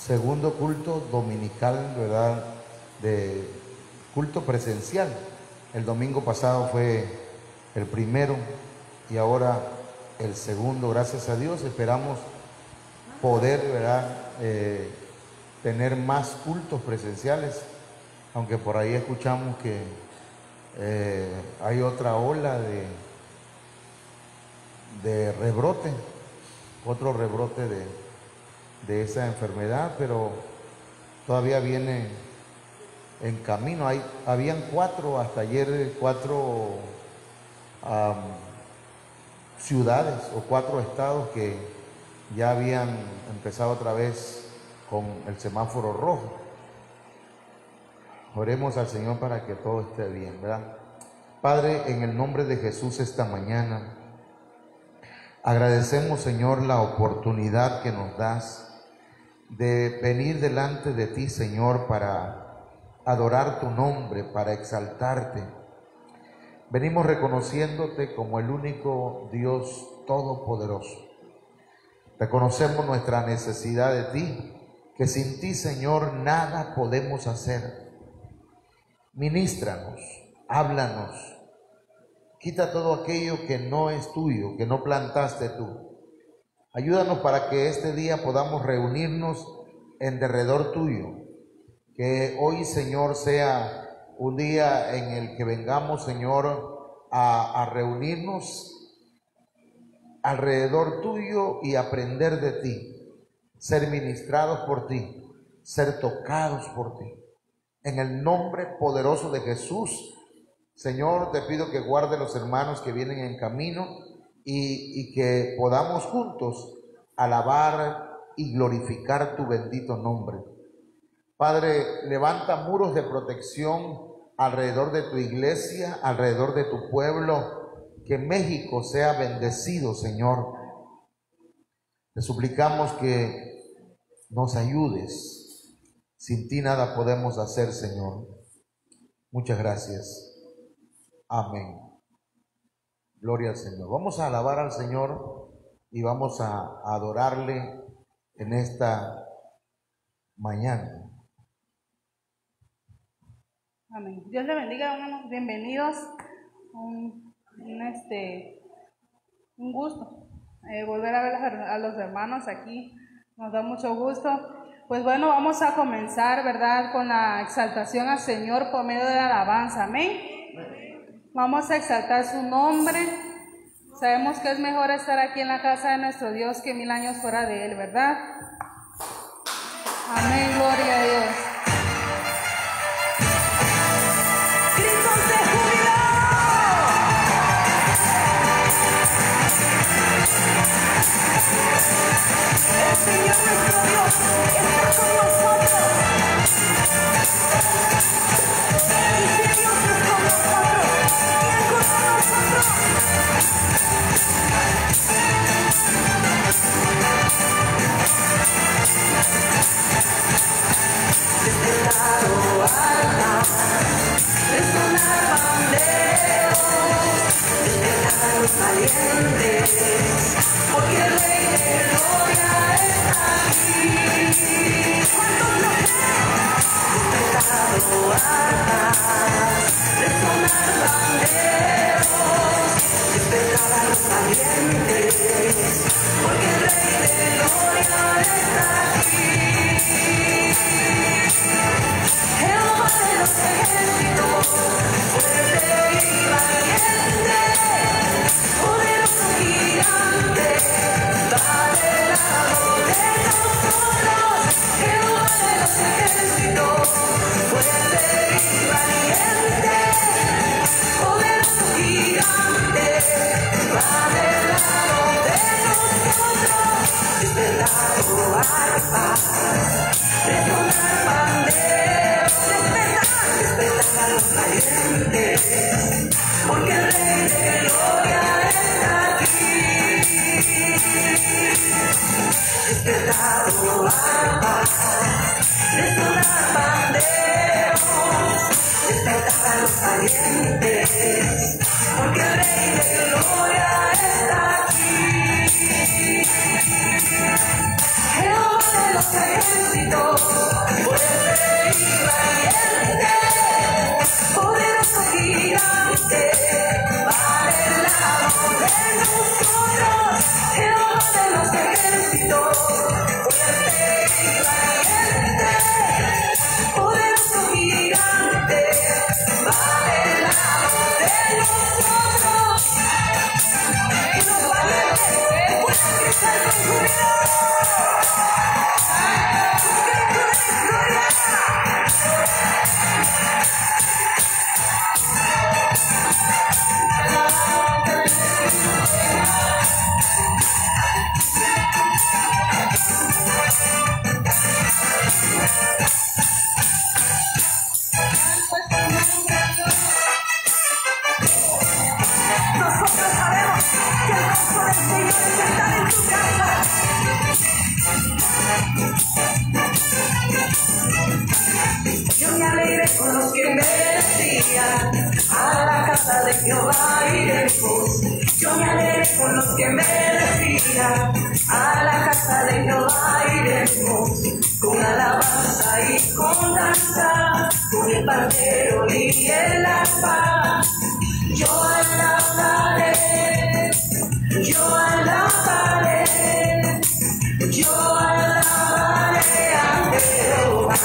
segundo culto dominical, ¿verdad? De culto presencial. El domingo pasado fue el primero y ahora el segundo. Gracias a Dios esperamos poder, ¿verdad? Tener más cultos presenciales, aunque por ahí escuchamos que hay otra ola de rebrote, otro rebrote de esa enfermedad, pero todavía viene en camino. Habían hasta ayer cuatro ciudades o 4 estados que ya habían empezado otra vez con el semáforo rojo. Oremos al Señor para que todo esté bien, ¿verdad? Padre, en el nombre de Jesús esta mañana, agradecemos, Señor, la oportunidad que nos das de venir delante de ti, Señor, para adorar tu nombre, para exaltarte. Venimos reconociéndote como el único Dios todopoderoso. Reconocemos nuestra necesidad de ti, que sin ti, Señor, nada podemos hacer. Ministranos, háblanos, quita todo aquello que no es tuyo, que no plantaste tú. Ayúdanos para que este día podamos reunirnos en derredor tuyo. Que hoy, Señor, sea un día en el que vengamos, Señor, a reunirnos alrededor tuyo y aprender de ti, ser ministrados por ti, ser tocados por ti. En el nombre poderoso de Jesús, Señor, te pido que guarde los hermanos que vienen en camino y que podamos juntos alabar y glorificar tu bendito nombre. Padre, levanta muros de protección alrededor de tu iglesia, alrededor de tu pueblo, que México sea bendecido, Señor. Te suplicamos que nos ayudes. Sin ti nada podemos hacer, Señor. Muchas gracias. Amén. Gloria al Señor. Vamos a alabar al Señor y vamos a adorarle en esta mañana. Amén. Dios le bendiga, bienvenidos. Un gusto volver a ver a los hermanos aquí. Nos da mucho gusto. Pues bueno, vamos a comenzar, ¿verdad?, con la exaltación al Señor por medio de la alabanza. Amén. Vamos a exaltar su nombre. Sabemos que es mejor estar aquí en la casa de nuestro Dios que 1000 años fuera de Él, ¿verdad? Amén, gloria a Dios. ¡Gritos de júbilo! El Señor nuestro Dios está con nosotros. Y si Dios es con nosotros, ¿quién contra nosotros? Desde el lado alta, resonar banderos, despertar a los valientes, porque el Rey de Gloria está aquí. ¿Cuántos lo creen? Despertado armas, resonar banderos, despertar a los valientes, porque el Rey de Gloria está aquí. Jehová de los ejércitos, fuerte y valiente, poderoso gigante, va del lado de nosotros. Jehová de los ejércitos, fuerte y valiente, poderoso gigante, va del lado de nosotros. Despertado arpas, resonar banderos, despertar a los valientes, porque el Rey de Gloria está aquí. Despertado arpas, resonar banderos, despertar a los valientes, porque el Rey de Gloria está aquí. Jehová de los ejércitos, fuerte y valiente, poderoso gigante, va del lado de nosotros, Jehová de los ejércitos, fuerte y valiente, poderoso gigante, va del lado de nosotros, y los valientes pueden gritar con júbilo. Nosotros sabemos que el gozo del Señor es estar en tu casa. Yo me alegré con los que me decían, a la casa de Jehová iremos. Yo me alegré con los que me decían, a la casa de Jehová iremos. Con alabanza y con danza, con el pandero y el arpa. Yo alabaré, yo alabaré, yo alabaré a Jehová.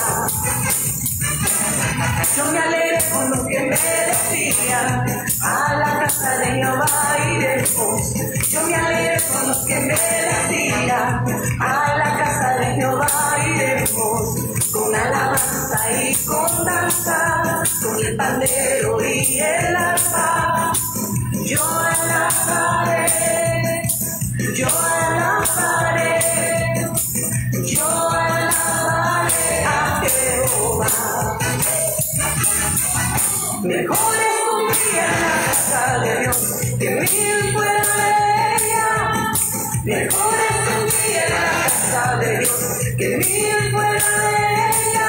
Yo me alegré con los que me decían, a la casa de Jehová iremos. Yo me alegré con los que me decían, a la casa de Jehová iremos. Con alabanza y con danza, con el pandero y el arpa. Yo alabaré, yo alabaré, yo alabaré a Jehová. Mejor es un día en la casa de Dios que 1000 fuera de ella. Mejor es un día en la casa de Dios que 1000 fuera de ella.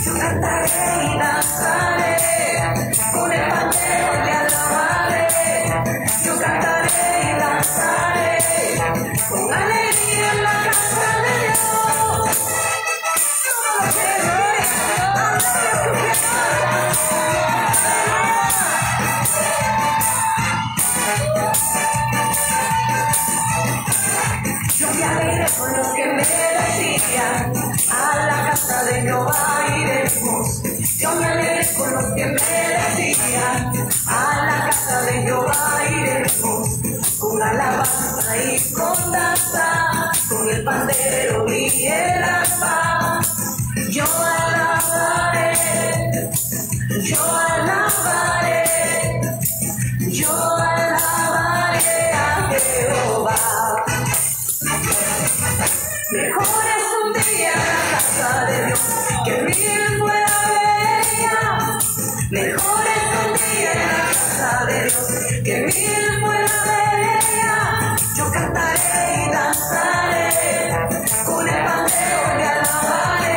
Yo cantaré y danzaré, con el pandero le alabaré. Yo cantaré y danzaré, con alegría en la casa de Dios. Todo lo que yo me alegré con los que me decían, a la casa de Jehová iremos. Yo me alegré con los que me decían, a la casa de Jehová iremos. Con alabanza y con danza, con el pandero y el arpa. Yo alabaré, yo alabaré, yo alabaré a Jehová. Mejor es un día en la casa de Dios que 1000 fuera de ella. Mejor es un día en la casa de Dios que 1000 fuera de ella. Yo cantaré y danzaré, con el pandero le alabaré.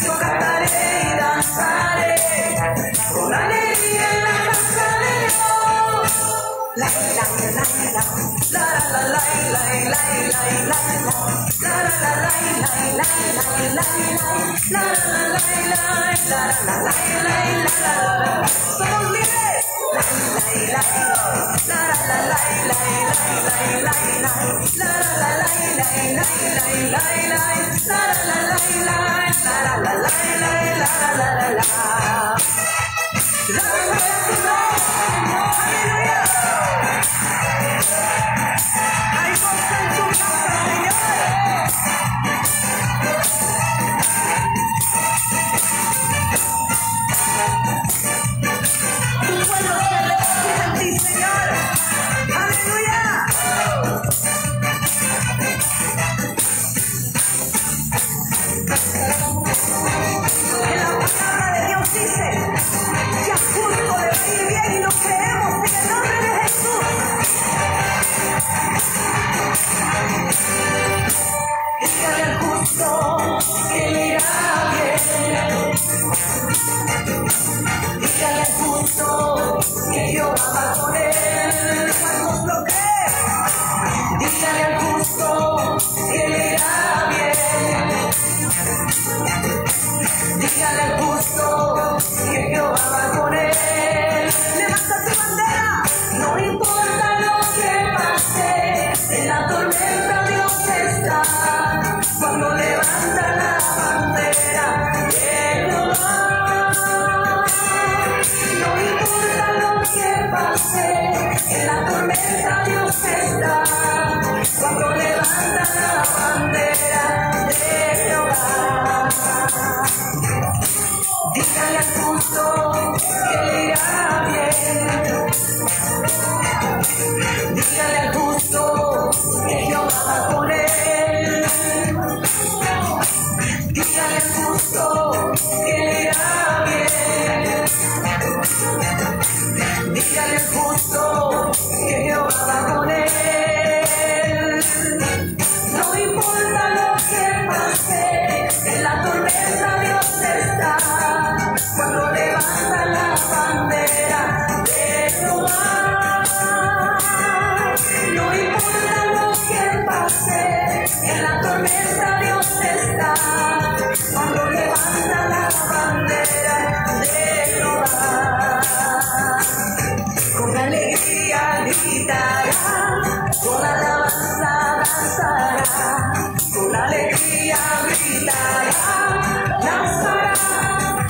Yo cantaré y danzaré, con alegría en la casa de Dios. La la la la la la la la la la la la. Somos libres. Hay gozo en tu casa, Señor. Tu pueblo se regocija en ti, Señor. Aleluya. En la palabra de Dios dice que a justo le va a ir bien y lo creemos en el nombre de Jesús. Dígale al justo que le irá bien. Dígale al justo que Jehová va con él. ¿Cuántos lo creen? Dígale al justo que le irá bien. Dígale al justo que Jehová va con él. No importa lo que pase, en la tormenta Dios está. Cuando levanta la bandera de Jehová. No importa lo que pase, en la tormenta Dios está. Cuando levanta la bandera de Jehová. Con alegría gritará, con alabanza danzará, con alegría gritará, lanzará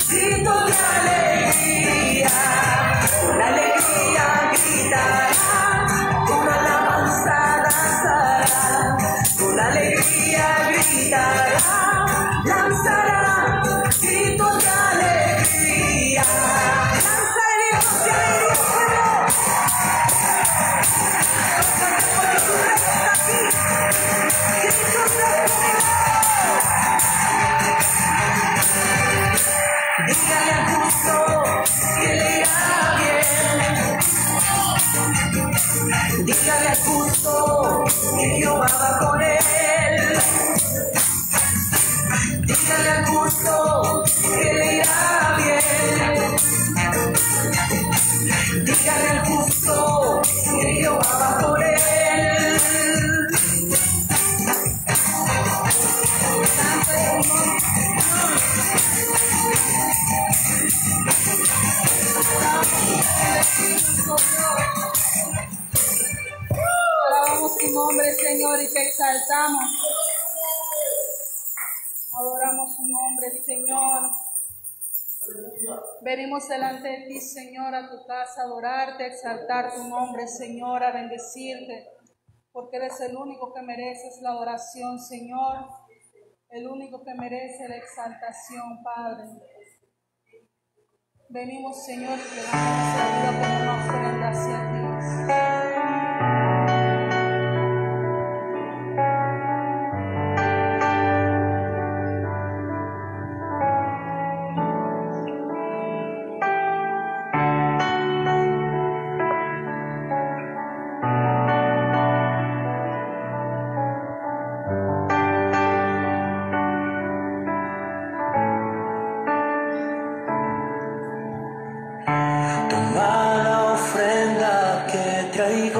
gritos de alegría, con alegría gritará, con alabanza danzará, con alegría gritará, lanzará gritos de alegría, lanza gritos de alegría. Dígale al justo que le irá bien. Dígale al justo que Jehová va con él. Dígale al justo que le irá bien. Dígale al justo que Jehová va con él. Alabamos tu nombre, Señor, y te exaltamos. Adoramos tu nombre, Señor. Venimos delante de ti, Señor, a tu casa, a adorarte, a exaltar tu nombre, Señor, a bendecirte, porque eres el único que mereces la adoración, Señor, el único que merece la exaltación, Padre. Venimos, Señor, y te damos nuestra vida como una ofrenda hacia ti. Toma la ofrenda que traigo.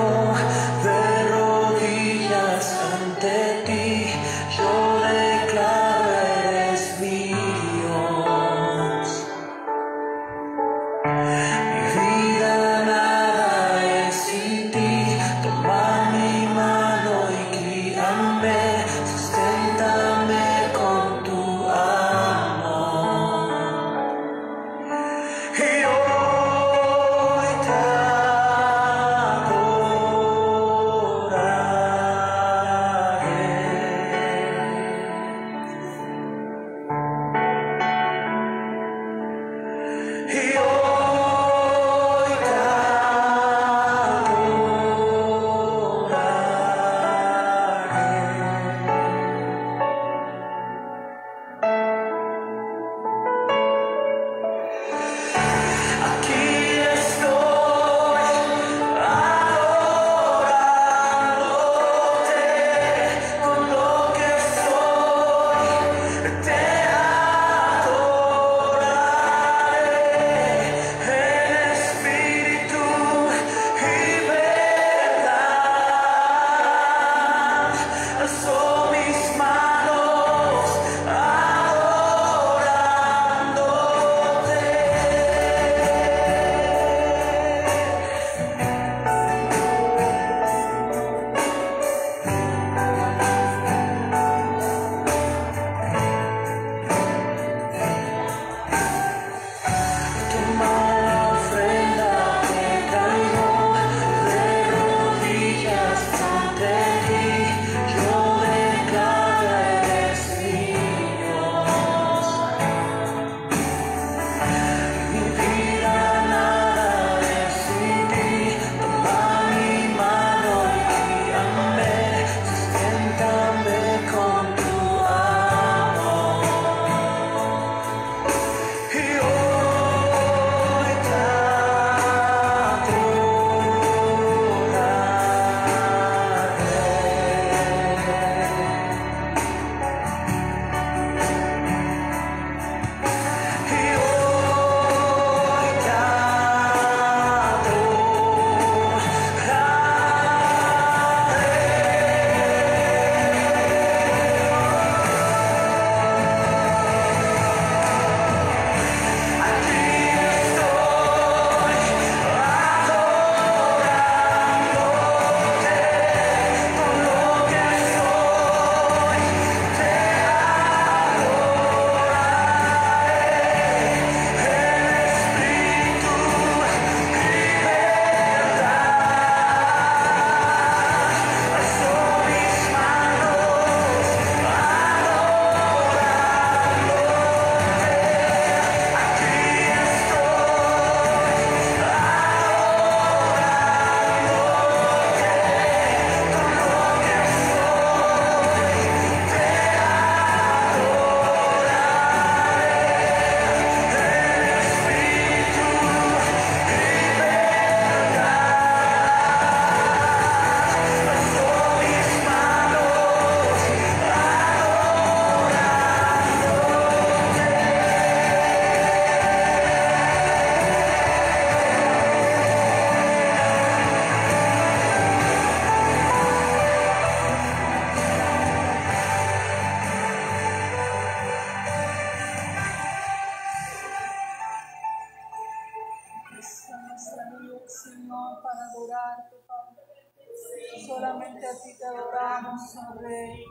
exaltarte, Padre. Solamente a ti te adoramos, oh Rey.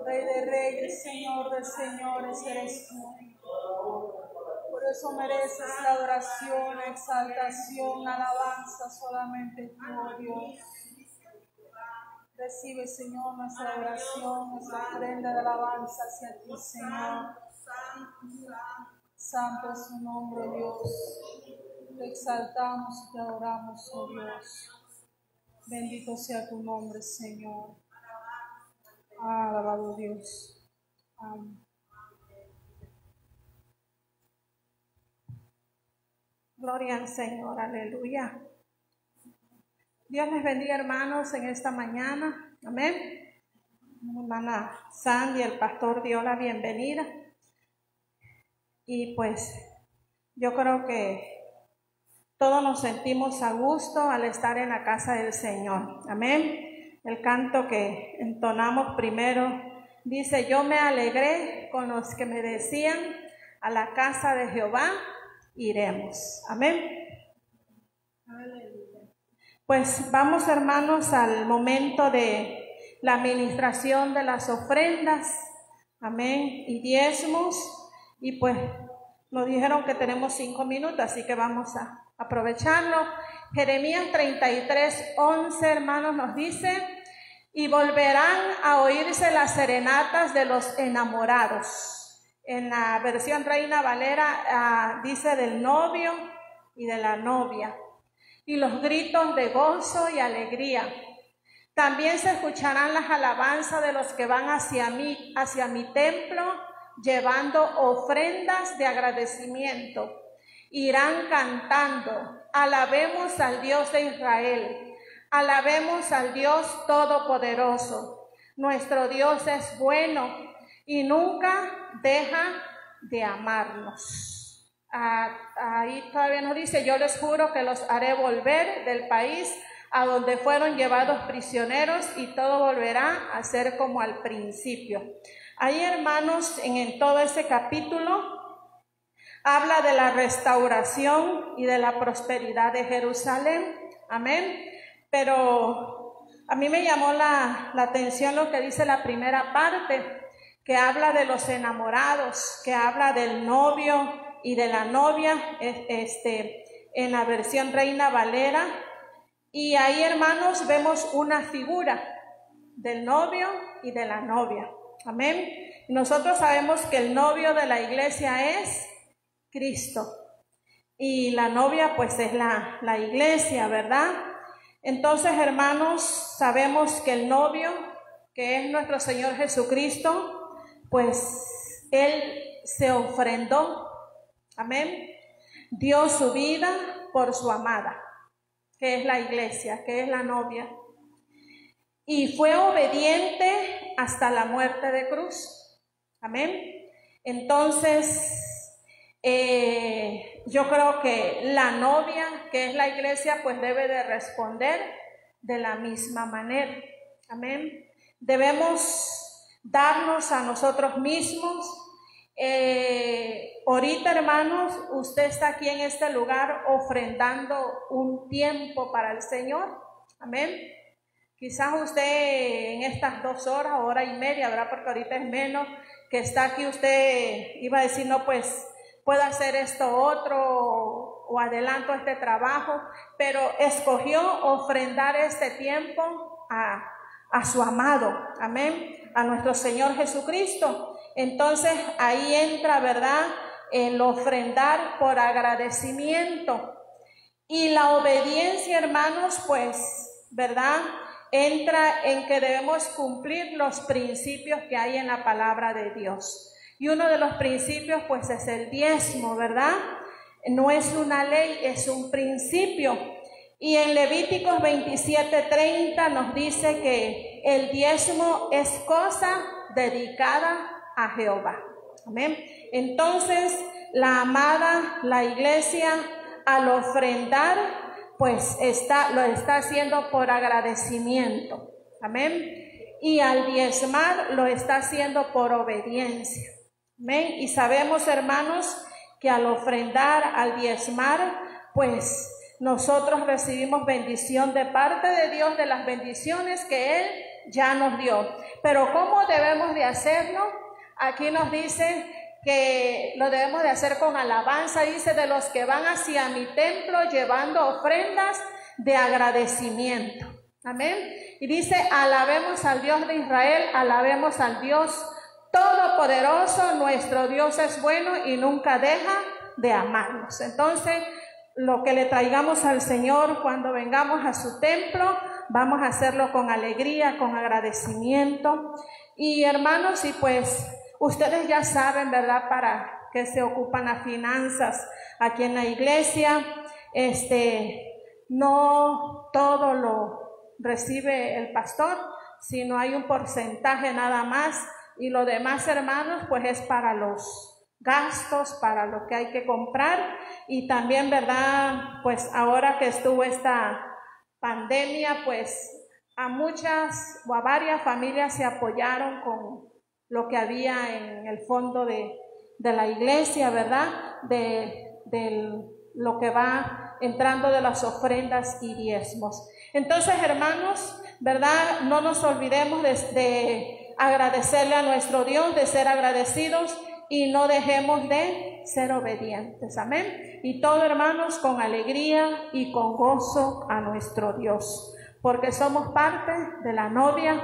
Rey de reyes, Señor de señores, eres tú. Por eso mereces la adoración, exaltación, alabanza solamente tú, oh Dios. Recibe, Señor, nuestra adoración, nuestra ofrenda de alabanza hacia ti, Señor. Santo es tu nombre, Dios. Te exaltamos y te adoramos, oh Dios. Bendito sea tu nombre, Señor. Alabado Dios. Amén. Gloria al Señor, aleluya. Dios les bendiga, hermanos, en esta mañana. Amén. Mi hermana Sandy, el pastor, dio la bienvenida. Y pues yo creo que todos nos sentimos a gusto al estar en la casa del Señor. Amén. El canto que entonamos primero dice: yo me alegré con los que me decían, a la casa de Jehová iremos. Amén. Pues vamos, hermanos, al momento de la administración de las ofrendas. Amén. Y diezmos. Y pues nos dijeron que tenemos 5 minutos, así que vamos a aprovecharlo. Jeremías 33:11, hermanos, nos dice: y volverán a oírse las serenatas de los enamorados. En la versión Reina Valera dice del novio y de la novia, y los gritos de gozo y alegría. También se escucharán las alabanzas de los que van hacia mi templo, llevando ofrendas de agradecimiento. Irán cantando: alabemos al Dios de Israel, alabemos al Dios Todopoderoso. Nuestro Dios es bueno y nunca deja de amarnos. Ahí todavía nos dice: yo les juro que los haré volver del país a donde fueron llevados prisioneros, y todo volverá a ser como al principio. Ahí, hermanos, en todo ese capítulo habla de la restauración y de la prosperidad de Jerusalén. Amén. Pero a mí me llamó la atención lo que dice la primera parte, que habla de los enamorados, que habla del novio y de la novia, en la versión Reina Valera. Y ahí, hermanos, vemos una figura del novio y de la novia. Amén. Nosotros sabemos que el novio de la iglesia es Cristo, y la novia pues es la iglesia, ¿verdad? Entonces, hermanos, sabemos que el novio, que es nuestro Señor Jesucristo, pues Él se ofrendó, amén, dio su vida por su amada, que es la iglesia, que es la novia, y fue obediente hasta la muerte de cruz, amén. Entonces, yo creo que la novia, que es la iglesia, pues debe de responder de la misma manera, amén. Debemos darnos a nosotros mismos. Ahorita, hermanos, usted está aquí en este lugar ofrendando un tiempo para el Señor, amén. Quizás usted en estas 2 horas, hora y media, ¿verdad? Porque ahorita es menos, que está aquí, usted iba a decir: no, pues puedo hacer esto otro, o adelanto este trabajo, pero escogió ofrendar este tiempo a su amado, amén, a nuestro Señor Jesucristo. Entonces ahí entra, ¿verdad?, el ofrendar por agradecimiento. Y la obediencia, hermanos, pues, ¿verdad?, entra en que debemos cumplir los principios que hay en la palabra de Dios. Y uno de los principios pues es el diezmo, ¿verdad? No es una ley, es un principio. Y en Levíticos 27:30 nos dice que el diezmo es cosa dedicada a Jehová. Amén. Entonces, la amada, la iglesia, al ofrendar, pues lo está haciendo por agradecimiento. Amén. Y al diezmar lo está haciendo por obediencia. Amén. Y sabemos, hermanos, que al ofrendar, al diezmar, pues nosotros recibimos bendición de parte de Dios, de las bendiciones que Él ya nos dio. Pero ¿cómo debemos de hacerlo? Aquí nos dice que lo debemos de hacer con alabanza, dice, de los que van hacia mi templo llevando ofrendas de agradecimiento. Amén. Y dice, alabemos al Dios de Israel, alabemos al Dios Todopoderoso, nuestro Dios es bueno y nunca deja de amarnos. Entonces, lo que le traigamos al Señor cuando vengamos a su templo, vamos a hacerlo con alegría, con agradecimiento. Y hermanos, y pues ustedes ya saben, ¿verdad?, para qué se ocupan las finanzas aquí en la iglesia. No todo lo recibe el pastor, sino hay un porcentaje nada más, y lo demás, hermanos, pues es para los gastos, para lo que hay que comprar. Y también, ¿verdad?, pues ahora que estuvo esta pandemia, pues a muchas o a varias familias se apoyaron con lo que había en el fondo de la iglesia, ¿verdad?, de lo que va entrando de las ofrendas y diezmos. Entonces, hermanos, ¿verdad?, no nos olvidemos de agradecerle a nuestro Dios, de ser agradecidos, y no dejemos de ser obedientes. Amén. Y todo, hermanos, con alegría y con gozo a nuestro Dios, porque somos parte de la novia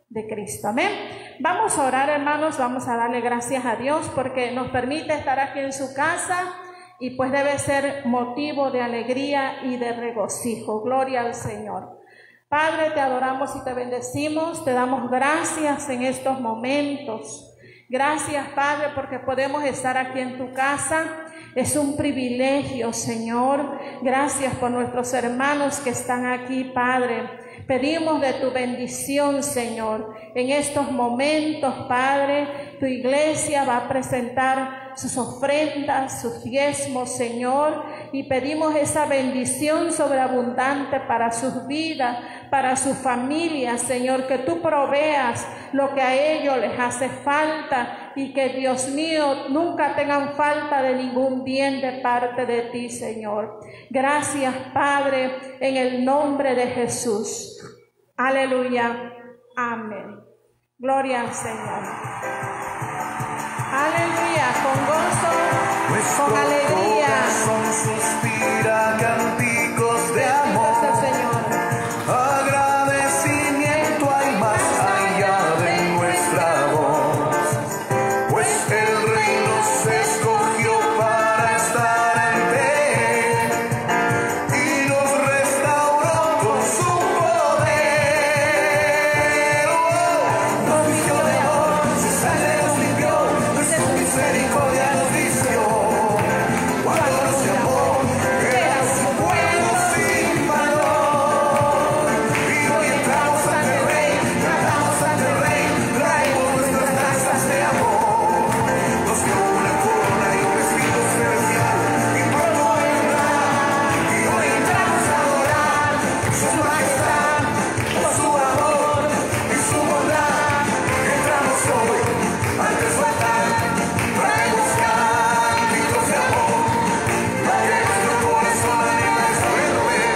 de Cristo. Amén. Vamos a orar, hermanos, vamos a darle gracias a Dios porque nos permite estar aquí en su casa, y pues debe ser motivo de alegría y de regocijo. Gloria al Señor. Padre, te adoramos y te bendecimos, te damos gracias en estos momentos. Gracias, Padre, porque podemos estar aquí en tu casa. Es un privilegio, Señor. Gracias por nuestros hermanos que están aquí, Padre. Pedimos de tu bendición, Señor. En estos momentos, Padre, tu iglesia va a presentar sus ofrendas, sus diezmos, Señor, y pedimos esa bendición sobreabundante para sus vidas, para sus familias, Señor, que tú proveas lo que a ellos les hace falta, y que, Dios mío, nunca tengan falta de ningún bien de parte de ti, Señor. Gracias, Padre, en el nombre de Jesús. Aleluya. Amén. Gloria al Señor. Aleluya, con gozo, con alegría. Nuestro corazón suspira cánticos de amor. Señor. Agradecimiento hay más allá de nuestra voz, pues el reino se escogió para estar en ti y nos restauró con su poder. Nos vistió de amor, su sangre nos limpió, su misericordia nos vistió. Cuando nos llamó, éramos buenos sin valor. Y hoy entramos ante el Rey, cantamos ante el Rey, traemos nuestras danzas de amor. Nos dio una corona y un vestido celestial, y pronto vendrá. Y hoy entramos a adorar su majestad, por su amor y su bondad. Entramos hoy ante su altar, traemos cánticos de amor. Para que nuestro corazón anhela saberlo ver,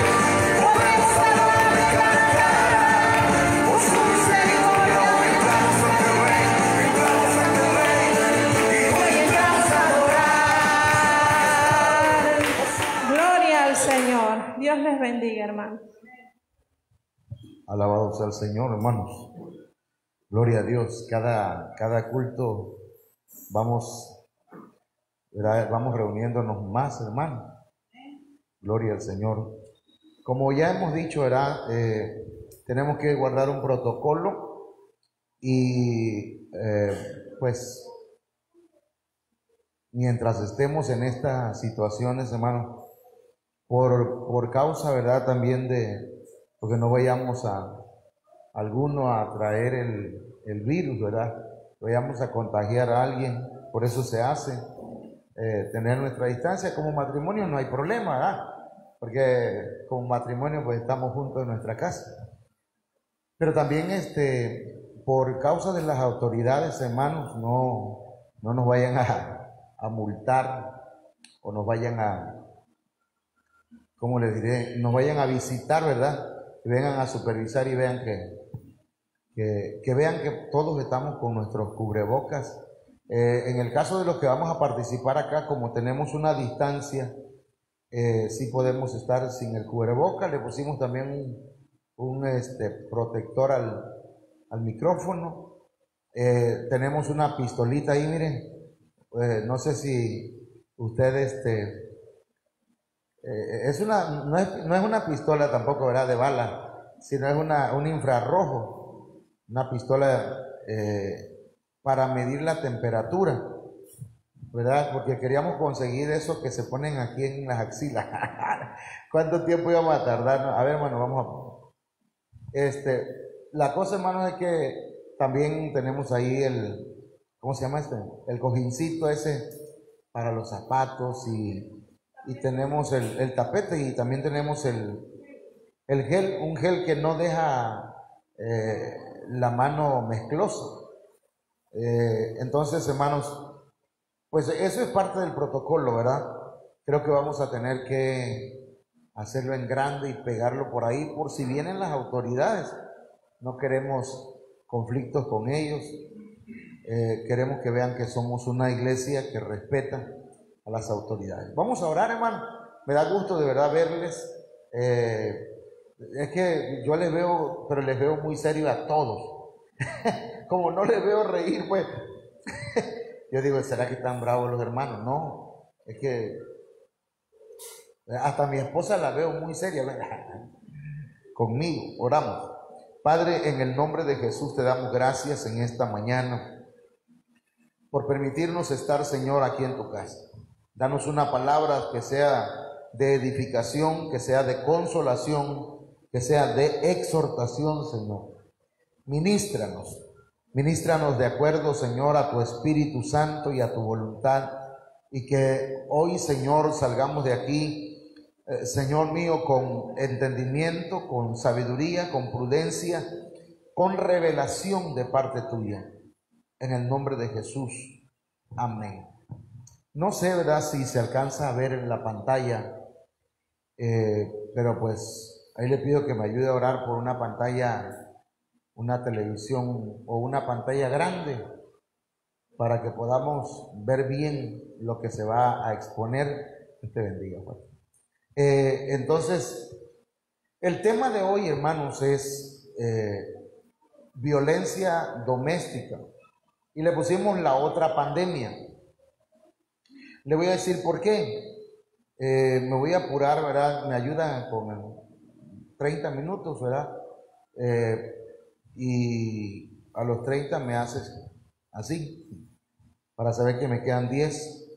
podremos adorar y cantar. Por su misericordia hoy entramos ante el Rey, entramos ante el Rey, y hoy entramos a adorar. Gloria al Señor. Dios les bendiga, hermano. Alabado sea el Señor, hermanos. Gloria a Dios. Cada culto vamos reuniéndonos más, hermanos. Gloria al Señor. Como ya hemos dicho, tenemos que guardar un protocolo, y pues mientras estemos en estas situaciones, hermanos, por causa, ¿verdad?, también porque no vayamos alguno a traer el virus, ¿verdad?, vayamos a contagiar a alguien. Por eso se hace tener nuestra distancia. Como matrimonio no hay problema, ¿verdad?, porque como matrimonio pues estamos juntos en nuestra casa. Pero también por causa de las autoridades, hermanos, no nos vayan a multar o nos vayan ¿cómo les diré? Nos vayan a visitar, ¿verdad? Que vengan a supervisar y vean que vean que todos estamos con nuestros cubrebocas. En el caso de los que vamos a participar acá, como tenemos una distancia, sí podemos estar sin el cubreboca. Le pusimos también un protector al micrófono. Tenemos una pistolita ahí, miren. No sé si usted no es una pistola tampoco, ¿verdad?, de bala, sino es un infrarrojo, una pistola para medir la temperatura, ¿verdad? Porque queríamos conseguir eso que se ponen aquí en las axilas. ¿Cuánto tiempo íbamos a tardar? A ver, hermano, vamos a... La cosa, hermano, es que también tenemos ahí ¿cómo se llama el cojincito ese para los zapatos, y tenemos el tapete, y también tenemos el gel, un gel que no deja la mano mezclosa. Entonces, hermanos, pues eso es parte del protocolo, ¿verdad? Creo que vamos a tener que hacerlo en grande y pegarlo por ahí, por si vienen las autoridades. No queremos conflictos con ellos. Queremos que vean que somos una iglesia que respeta a las autoridades. Vamos a orar, hermano. Me da gusto de verdad verles. Es que yo les veo, pero les veo muy serio a todos. Como no les veo reír, pues yo digo, ¿será que están bravos los hermanos? No, es que hasta mi esposa la veo muy seria. Conmigo, oramos. Padre, en el nombre de Jesús te damos gracias en esta mañana por permitirnos estar, Señor, aquí en tu casa. Danos una palabra que sea de edificación, que sea de consolación, que sea de exhortación, Señor. Ministranos de acuerdo, Señor, a tu Espíritu Santo y a tu voluntad, y que hoy, Señor, salgamos de aquí, Señor mío, con entendimiento, con sabiduría, con prudencia, con revelación de parte tuya. En el nombre de Jesús. Amén. No sé, ¿verdad?, si se alcanza a ver en la pantalla, pero pues ahí le pido que me ayude a orar por una pantalla, una televisión o una pantalla grande, para que podamos ver bien lo que se va a exponer. Dios te bendiga, pues. Entonces, el tema de hoy, hermanos, es violencia doméstica. Y le pusimos la otra pandemia. Le voy a decir por qué. Me voy a apurar, ¿verdad? Me ayudan con 30 minutos, ¿verdad? Y a los 30 me haces así, para saber que me quedan 10.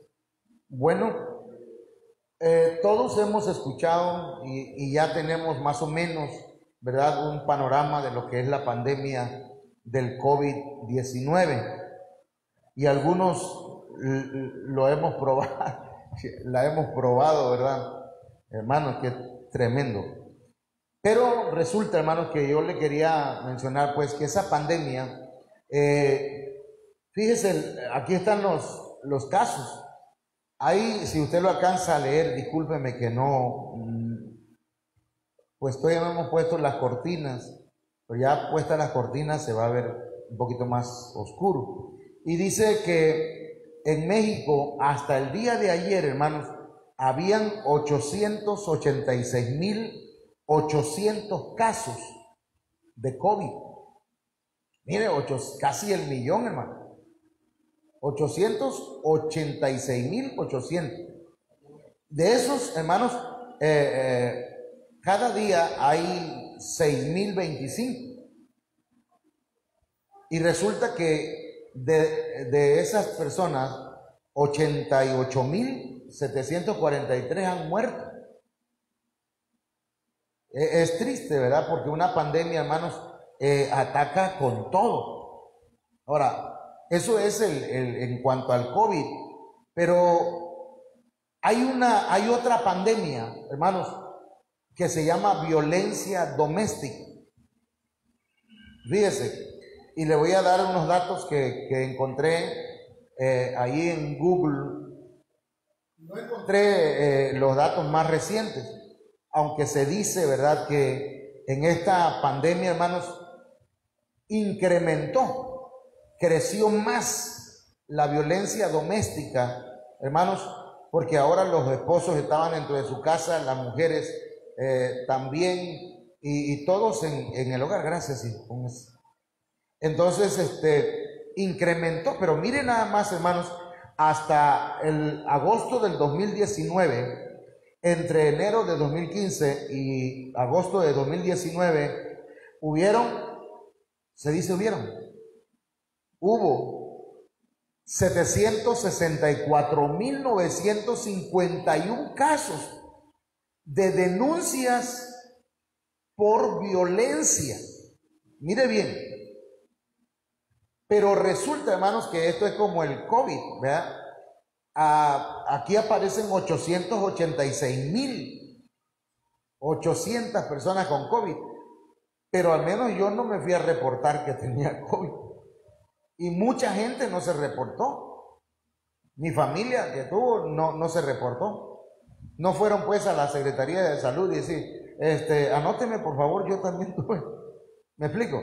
Bueno, todos hemos escuchado y ya tenemos más o menos, ¿verdad?, un panorama de lo que es la pandemia del COVID-19. Y algunos lo hemos probado, la hemos probado, ¿verdad? Hermanos, qué tremendo. Pero resulta, hermanos, que yo le quería mencionar, pues, que esa pandemia, fíjese, aquí están los casos. Ahí, si usted lo alcanza a leer, discúlpeme que no, pues todavía no hemos puesto las cortinas, pero ya puestas las cortinas se va a ver un poquito más oscuro. Y dice que en México, hasta el día de ayer, hermanos, habían 886,800 casos de COVID. Mire, casi el millón, hermano. 886,800. De esos, hermanos, cada día hay 6,025. Y resulta que de esas personas, 88,743 han muerto. Es triste, ¿verdad? Porque una pandemia, hermanos, ataca con todo. Ahora, eso es en cuanto al COVID, pero hay otra pandemia, hermanos, que se llama violencia doméstica. Fíjese, y le voy a dar unos datos que encontré ahí en Google. No encontré los datos más recientes, aunque se dice, ¿verdad?, que en esta pandemia, hermanos, creció más la violencia doméstica, hermanos, porque ahora los esposos estaban dentro de su casa, las mujeres también, y todos en el hogar. Gracias, hijo. Entonces, incrementó, pero miren nada más, hermanos, hasta el agosto del 2019, entre enero de 2015 y agosto de 2019, hubo 764,951 casos de denuncias por violencia. Mire bien, pero resulta, hermanos, que esto es como el COVID, ¿verdad? Aquí aparecen 886,800 personas con COVID, pero al menos yo no me fui a reportar que tenía COVID. Y mucha gente no se reportó. Mi familia que tuvo no se reportó. No fueron pues a la Secretaría de Salud y decir, anóteme por favor, yo también tuve. ¿Me explico?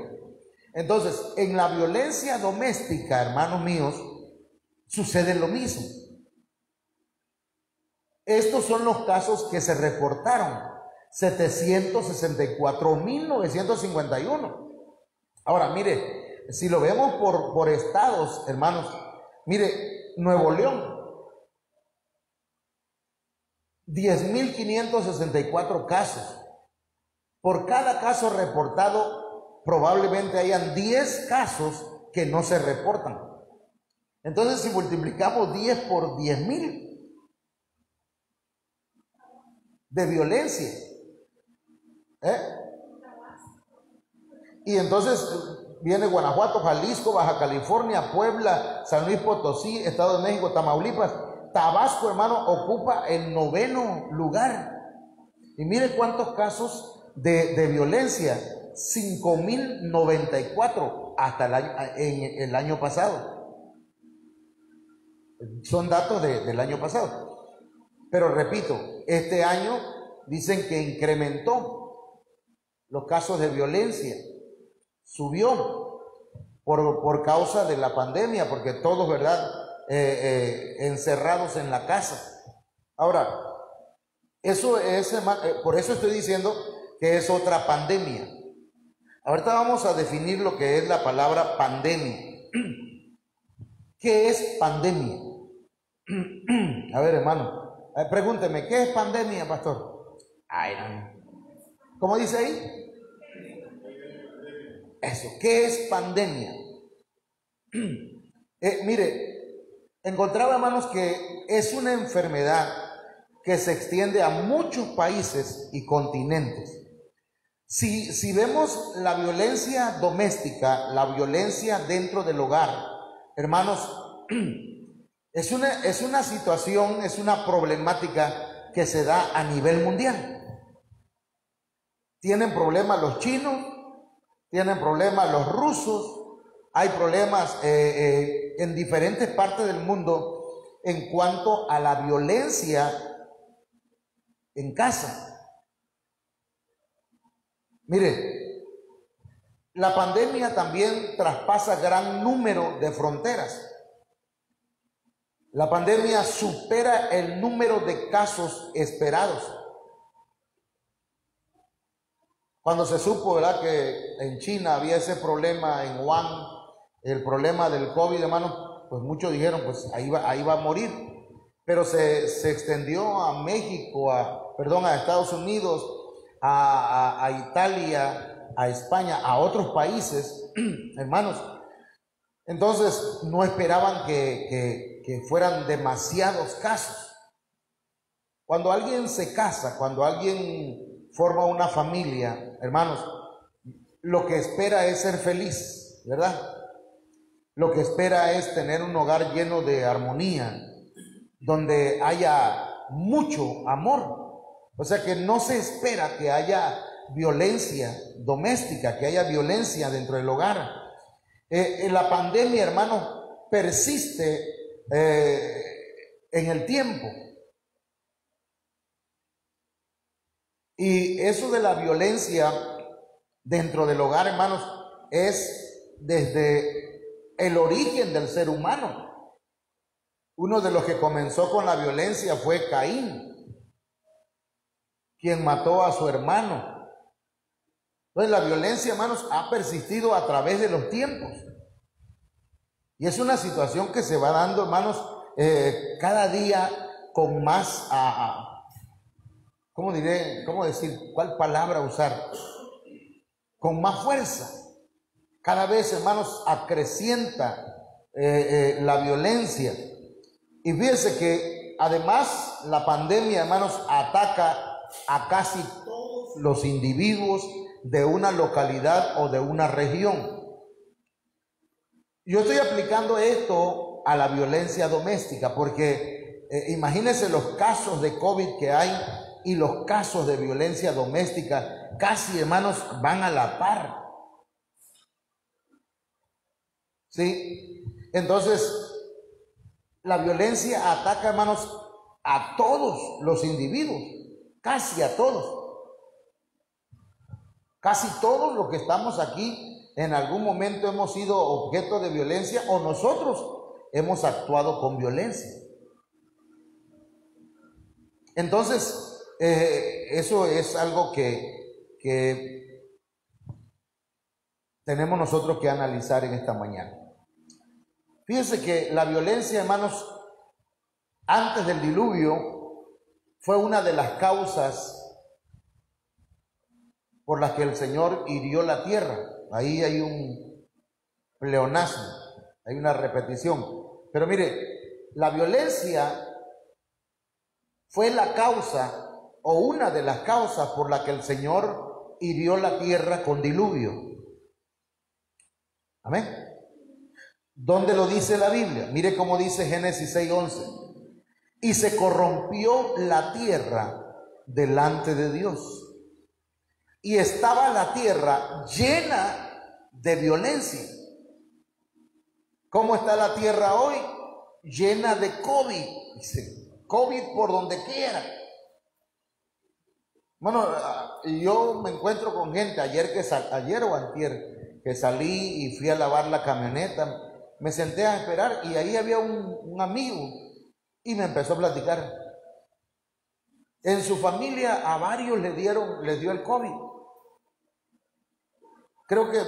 Entonces, en la violencia doméstica, hermanos míos, sucede lo mismo. Estos son los casos que se reportaron, 764,951. Ahora, mire, si lo vemos por estados, hermanos, mire, Nuevo León, 10,564 casos. Por cada caso reportado, probablemente hayan 10 casos que no se reportan. Entonces, si multiplicamos 10 por 10,000 de violencia, y entonces viene Guanajuato, Jalisco, Baja California, Puebla, San Luis Potosí, Estado de México, Tamaulipas. Tabasco, hermano, ocupa el 9º lugar. Y mire cuántos casos de violencia, 5,094 hasta el año pasado. Son datos del año pasado. Pero repito, este año dicen que incrementó los casos de violencia, subió por causa de la pandemia, porque todos, ¿verdad?, encerrados en la casa. Ahora, eso es, por eso estoy diciendo que es otra pandemia. Ahorita vamos a definir lo que es la palabra pandemia. ¿Qué es pandemia? A ver, hermano, pregúnteme, ¿qué es pandemia, pastor? Ay, no. ¿Cómo dice ahí? Eso, ¿qué es pandemia? Mire, encontraba, hermanos, que es una enfermedad que se extiende a muchos países y continentes. Si vemos la violencia doméstica, la violencia dentro del hogar, hermanos, es una situación, es una problemática que se da a nivel mundial. Tienen problemas los chinos, tienen problemas los rusos, hay problemas en diferentes partes del mundo en cuanto a la violencia en casa. Mire, la pandemia también traspasa gran número de fronteras. La pandemia supera el número de casos esperados. Cuando se supo, ¿verdad?, que en China había ese problema, en Wuhan, el problema del COVID, hermano, pues muchos dijeron, pues ahí va a morir. Pero se extendió a México, a Estados Unidos, a Italia, a España, a otros países, hermanos. Entonces no esperaban que fueran demasiados casos. Cuando alguien se casa, cuando alguien forma una familia, hermanos, lo que espera es ser feliz, ¿verdad? Lo que espera es tener un hogar lleno de armonía, donde haya mucho amor. O sea que no se espera que haya violencia doméstica, que haya violencia dentro del hogar. La pandemia, hermano, persiste en el tiempo. Y eso de la violencia dentro del hogar, hermanos, es desde el origen del ser humano. Uno de los que comenzó con la violencia fue Caín, quien mató a su hermano. Entonces la violencia, hermanos, ha persistido a través de los tiempos. Y es una situación que se va dando, hermanos, cada día con más, ¿cómo diré? ¿Cómo decir? ¿Cuál palabra usar? Con más fuerza. Cada vez, hermanos, acrecienta la violencia. Y fíjense que además la pandemia, hermanos, ataca a casi todos los individuos de una localidad o de una región. Yo estoy aplicando esto a la violencia doméstica porque imagínense los casos de COVID que hay y los casos de violencia doméstica casi, hermanos, van a la par. ¿Sí? Entonces, la violencia ataca, hermanos, a todos los individuos, casi a todos. Casi todos los que estamos aquí en algún momento hemos sido objeto de violencia o nosotros hemos actuado con violencia. Entonces, eso es algo que tenemos nosotros que analizar en esta mañana. Fíjense que la violencia, hermanos, antes del diluvio fue una de las causas por las que el Señor hirió la tierra. Ahí hay un pleonasmo, hay una repetición. Pero mire, la violencia fue la causa o una de las causas por la que el Señor hirió la tierra con diluvio. Amén. ¿Dónde lo dice la Biblia? Mire cómo dice Génesis 6:11. Y se corrompió la tierra delante de Dios. Y estaba la tierra llena de violencia. ¿Cómo está la tierra hoy? Llena de COVID. Dice, COVID por donde quiera. Bueno, yo me encuentro con gente ayer o antier, que salí y fui a lavar la camioneta. Me senté a esperar y ahí había un amigo y me empezó a platicar. En su familia a varios les dio el COVID. Creo que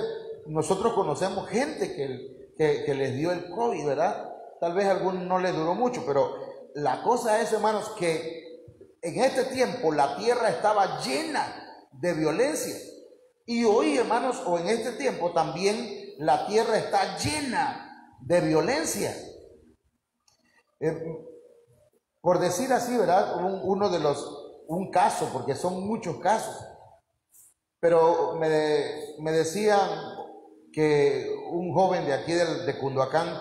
nosotros conocemos gente que les dio el COVID, ¿verdad? Tal vez a algunos no les duró mucho, pero la cosa es, hermanos, que en este tiempo la tierra estaba llena de violencia. Y hoy, hermanos, o en este tiempo también la tierra está llena de violencia. Por decir así, ¿verdad? Un caso, porque son muchos casos. Pero me decían que un joven de aquí de Cunduacán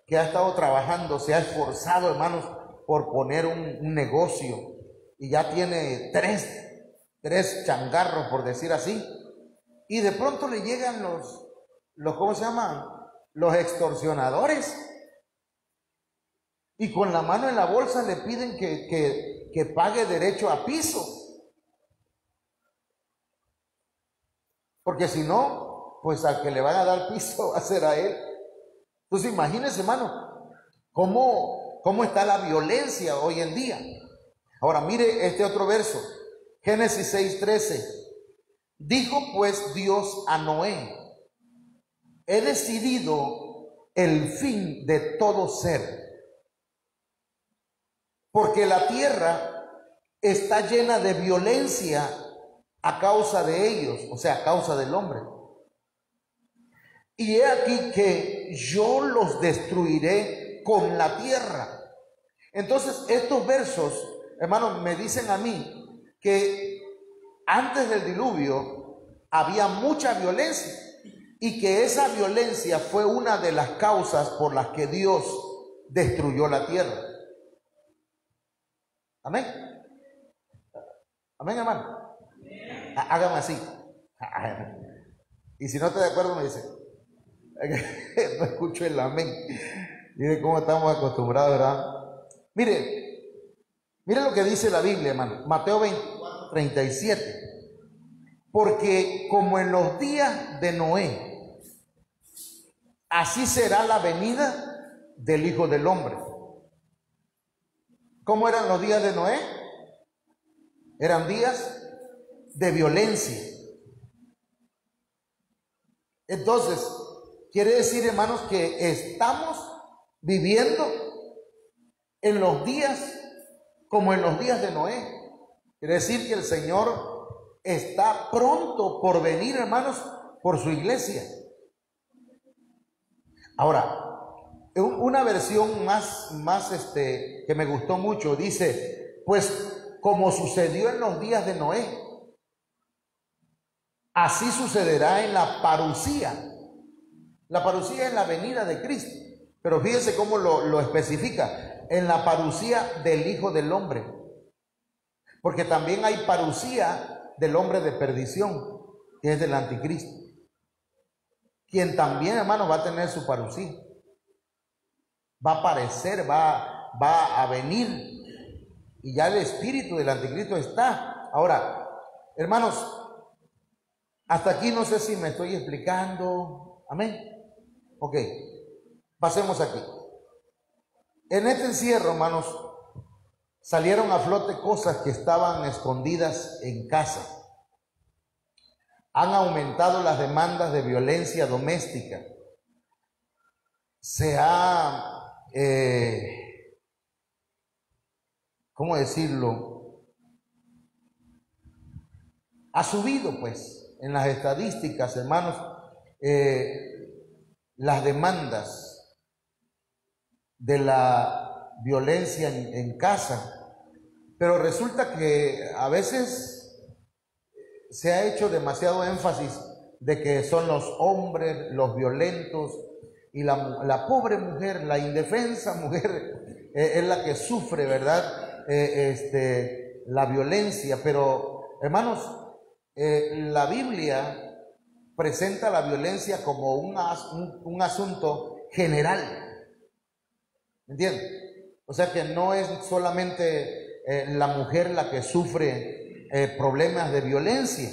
que ha estado trabajando, se ha esforzado, hermanos, por poner un negocio y ya tiene tres changarros, por decir así, y de pronto le llegan los ¿cómo se llaman? Los extorsionadores, y con la mano en la bolsa le piden que pague derecho a piso, porque si no, pues al que le van a dar piso va a ser a él. Entonces imagínense, hermano, cómo está la violencia hoy en día. Ahora mire este otro verso, Génesis 6:13. Dijo pues Dios a Noé: he decidido el fin de todo ser, porque la tierra está llena de violencia a causa de ellos, o sea, a causa del hombre. Y he aquí que yo los destruiré con la tierra. Entonces, estos versos, hermanos, me dicen a mí que antes del diluvio había mucha violencia y que esa violencia fue una de las causas por las que Dios destruyó la tierra. Amén. Amén, hermano. Hágame así. Y si no está de acuerdo, me dice. No escucho el amén. Mire cómo estamos acostumbrados, ¿verdad? Mire lo que dice la Biblia, hermano. Mateo 24:31. 37. Porque como en los días de Noé, así será la venida del Hijo del Hombre. ¿Cómo eran los días de Noé? Eran días de violencia. Entonces, quiere decir, hermanos, que estamos viviendo en los días como en los días de Noé. Quiere decir que el Señor está pronto por venir, hermanos, por su iglesia. Ahora, una versión más que me gustó mucho, dice, pues como sucedió en los días de Noé, así sucederá en la parusía. La parusía es la venida de Cristo, pero fíjense cómo lo especifica, en la parusía del Hijo del Hombre, porque también hay parusía del hombre de perdición, que es del anticristo, quien también, hermano, va a tener su parusía, va a aparecer, va a venir, y ya el espíritu del anticristo está. Ahora, hermanos, hasta aquí no sé si me estoy explicando. Amén. Ok, pasemos aquí. En este encierro, hermanos, salieron a flote cosas que estaban escondidas en casa. Han aumentado las demandas de violencia doméstica. Se ha, ¿cómo decirlo? Ha subido, pues, en las estadísticas, hermanos, las demandas de la violencia en casa, pero resulta que a veces se ha hecho demasiado énfasis de que son los hombres los violentos y la pobre mujer, la indefensa mujer es la que sufre, ¿verdad? La violencia. Pero, hermanos, la Biblia presenta la violencia como un asunto general. ¿Me entienden? O sea que no es solamente la mujer la que sufre problemas de violencia.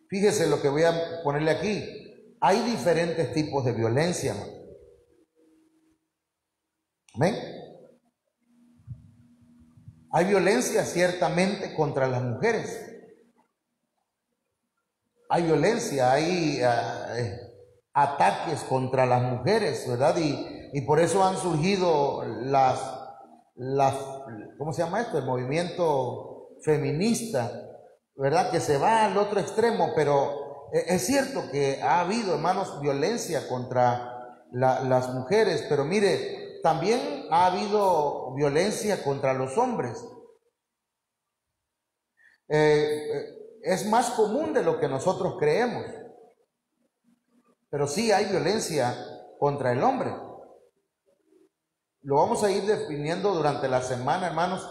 Fíjese lo que voy a ponerle aquí. Hay diferentes tipos de violencia, ¿no? ¿Amén? Hay violencia ciertamente contra las mujeres. Hay violencia, hay ataques contra las mujeres, ¿verdad? Y por eso han surgido ¿cómo se llama esto? El movimiento feminista, ¿verdad? Que se va al otro extremo, pero es cierto que ha habido, hermanos, violencia contra las mujeres, pero mire, también ha habido violencia contra los hombres. Es más común de lo que nosotros creemos, pero sí hay violencia contra el hombre. Lo vamos a ir definiendo durante la semana, hermanos,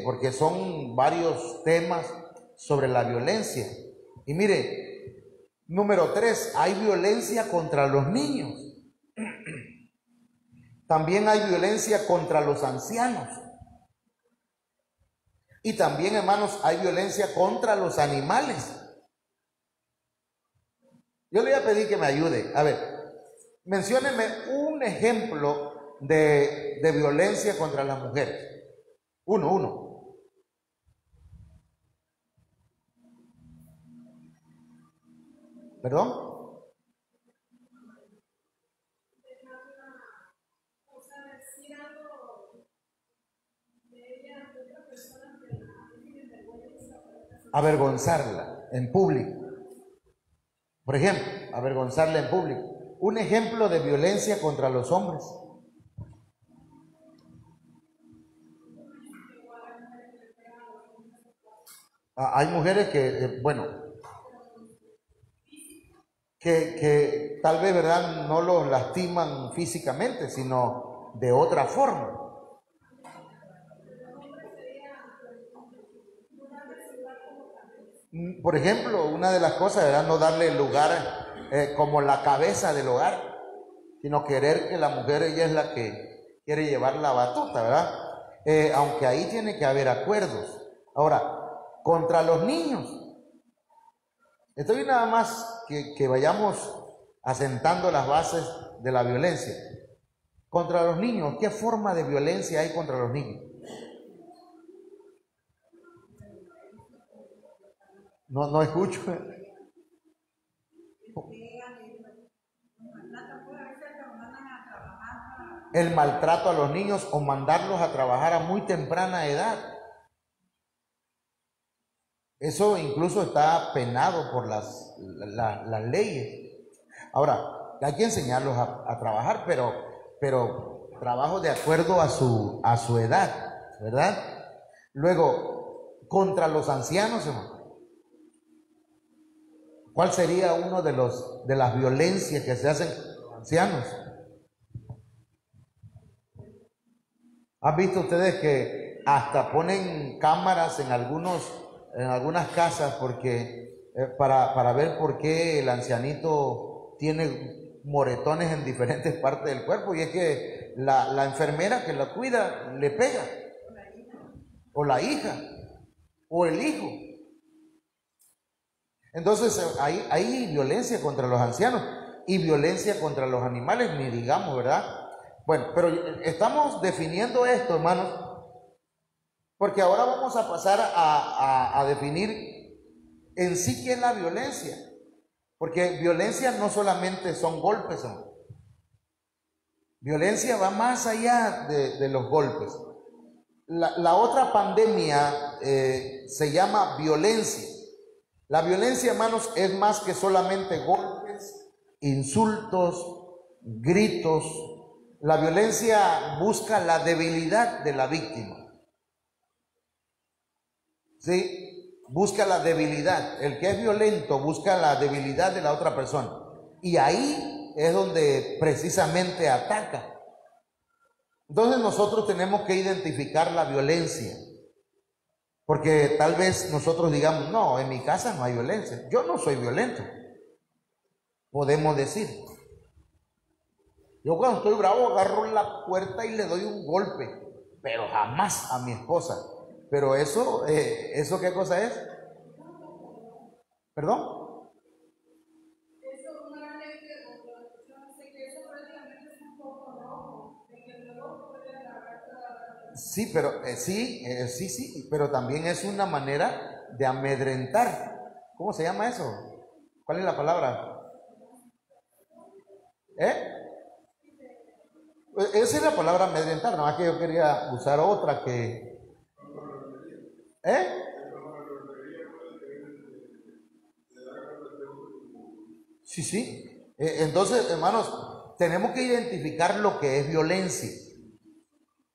porque son varios temas sobre la violencia. Y mire, número 3, hay violencia contra los niños. También hay violencia contra los ancianos. Y también, hermanos, hay violencia contra los animales. Yo le voy a pedir que me ayude. A ver, mencióneme un ejemplo de violencia contra las mujeres. Uno. ¿Perdón? Avergonzarla en público. Por ejemplo, avergonzarla en público. Un ejemplo de violencia contra los hombres. Hay mujeres que, que tal vez, ¿verdad?, no los lastiman físicamente, sino de otra forma. Por ejemplo, una de las cosas era no darle lugar como la cabeza del hogar, sino querer que la mujer, ella es la que quiere llevar la batuta, ¿verdad? Aunque ahí tiene que haber acuerdos. Ahora, contra los niños. Estoy nada más que vayamos asentando las bases de la violencia. Contra los niños, ¿qué forma de violencia hay contra los niños? No escucho. El maltrato a los niños o mandarlos a trabajar a muy temprana edad. Eso incluso está penado por las leyes. Ahora, hay que enseñarlos a trabajar, pero trabajo de acuerdo a su edad, ¿verdad? Luego, contra los ancianos, hermano. ¿Cuál sería uno de las violencias que se hacen con los ancianos? ¿Han visto ustedes que hasta ponen cámaras en algunas casas porque para ver por qué el ancianito tiene moretones en diferentes partes del cuerpo? Y es que la enfermera que la cuida le pega, o la hija, o el hijo. Entonces hay violencia contra los ancianos y violencia contra los animales, ni digamos, ¿verdad? Bueno, pero estamos definiendo esto, hermanos, porque ahora vamos a pasar a definir en sí qué es la violencia. Porque violencia no solamente son golpes, hermano. Violencia va más allá de los golpes. La otra pandemia se llama violencia. La violencia, hermanos, es más que solamente golpes, insultos, gritos. La violencia busca la debilidad de la víctima. ¿Sí? Busca la debilidad. El que es violento busca la debilidad de la otra persona. Y ahí es donde precisamente ataca. Entonces nosotros tenemos que identificar la violencia. Porque tal vez nosotros digamos, no, en mi casa no hay violencia. Yo no soy violento. Podemos decir. Yo cuando estoy bravo agarro la puerta y le doy un golpe, pero jamás a mi esposa. Pero ¿eso qué cosa es? ¿Perdón? Sí, pero sí, pero también es una manera de amedrentar. ¿Cómo se llama eso? ¿Cuál es la palabra? Esa es la palabra amedrentar, no es que yo quería usar otra que... Sí. Entonces, hermanos, tenemos que identificar lo que es violencia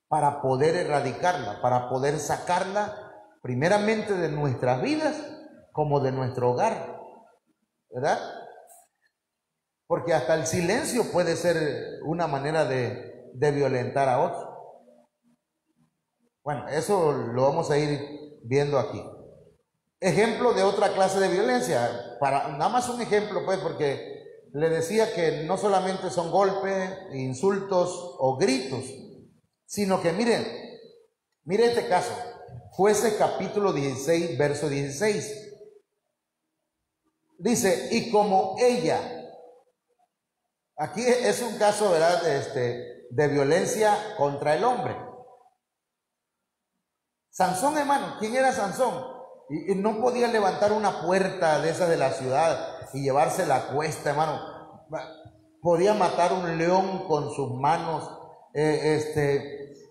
para poder erradicarla, para poder sacarla primeramente de nuestras vidas como de nuestro hogar, ¿verdad? Porque hasta el silencio puede ser una manera de violentar a otro. Bueno, eso lo vamos a ir viendo aquí. Ejemplo de otra clase de violencia, nada más un ejemplo, pues, porque le decía que no solamente son golpes, insultos o gritos, sino que mire este caso, Jueces capítulo 16, verso 16. Dice, y como ella, aquí es un caso, ¿verdad?, de violencia contra el hombre. Sansón, hermano, ¿quién era Sansón? Y no podía levantar una puerta de esas de la ciudad y llevarse la cuesta, hermano. Podía matar un león con sus manos,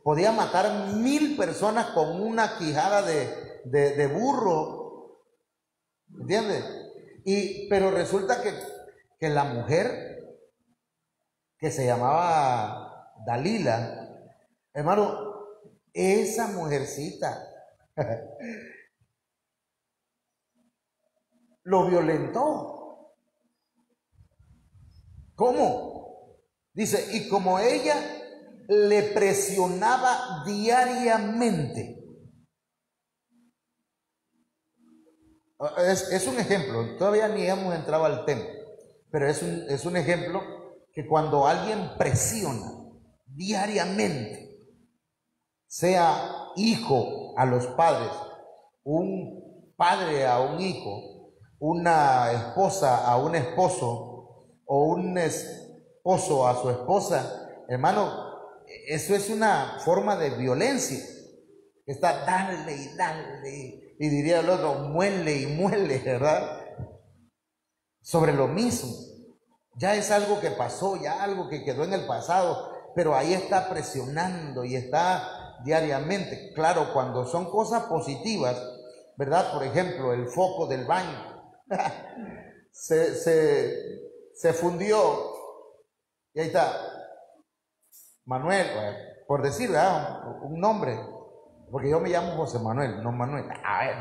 podía matar 1000 personas con una quijada de burro, ¿entiendes? Pero resulta que la mujer que se llamaba Dalila, hermano, esa mujercita lo violentó. ¿Cómo? Dice, y como ella le presionaba diariamente. Es un ejemplo, todavía ni hemos entrado al tema, pero es un ejemplo que cuando alguien presiona diariamente, sea hijo a los padres, un padre a un hijo, una esposa a un esposo o un esposo a su esposa, hermano, eso es una forma de violencia. Está dale y dale, y diría el otro, muele y muele, ¿verdad? Sobre lo mismo. Ya es algo que pasó, ya algo que quedó en el pasado, pero ahí está presionando y está diariamente. Claro, cuando son cosas positivas, ¿verdad? Por ejemplo, el foco del baño se fundió y ahí está Manuel, por decir, ¿verdad? Un nombre, porque yo me llamo José Manuel, no Manuel. A ver,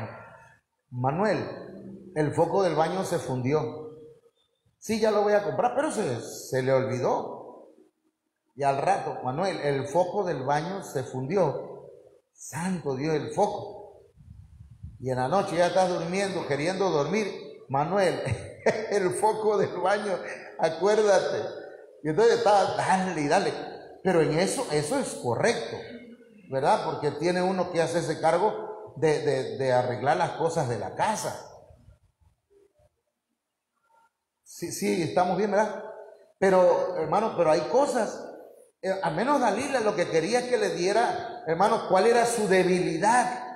Manuel, el foco del baño se fundió. Sí, ya lo voy a comprar, pero se le olvidó. Y al rato, Manuel, el foco del baño se fundió. Santo Dios, el foco. Y en la noche ya estás durmiendo, queriendo dormir. Manuel, el foco del baño, acuérdate. Y entonces está, dale y dale. Pero en eso es correcto, ¿verdad? Porque tiene uno que hacerse cargo de arreglar las cosas de la casa. Sí, estamos bien, ¿verdad? Pero, hermano, pero hay cosas. Al menos Dalila lo que quería es que le diera, hermano, cuál era su debilidad.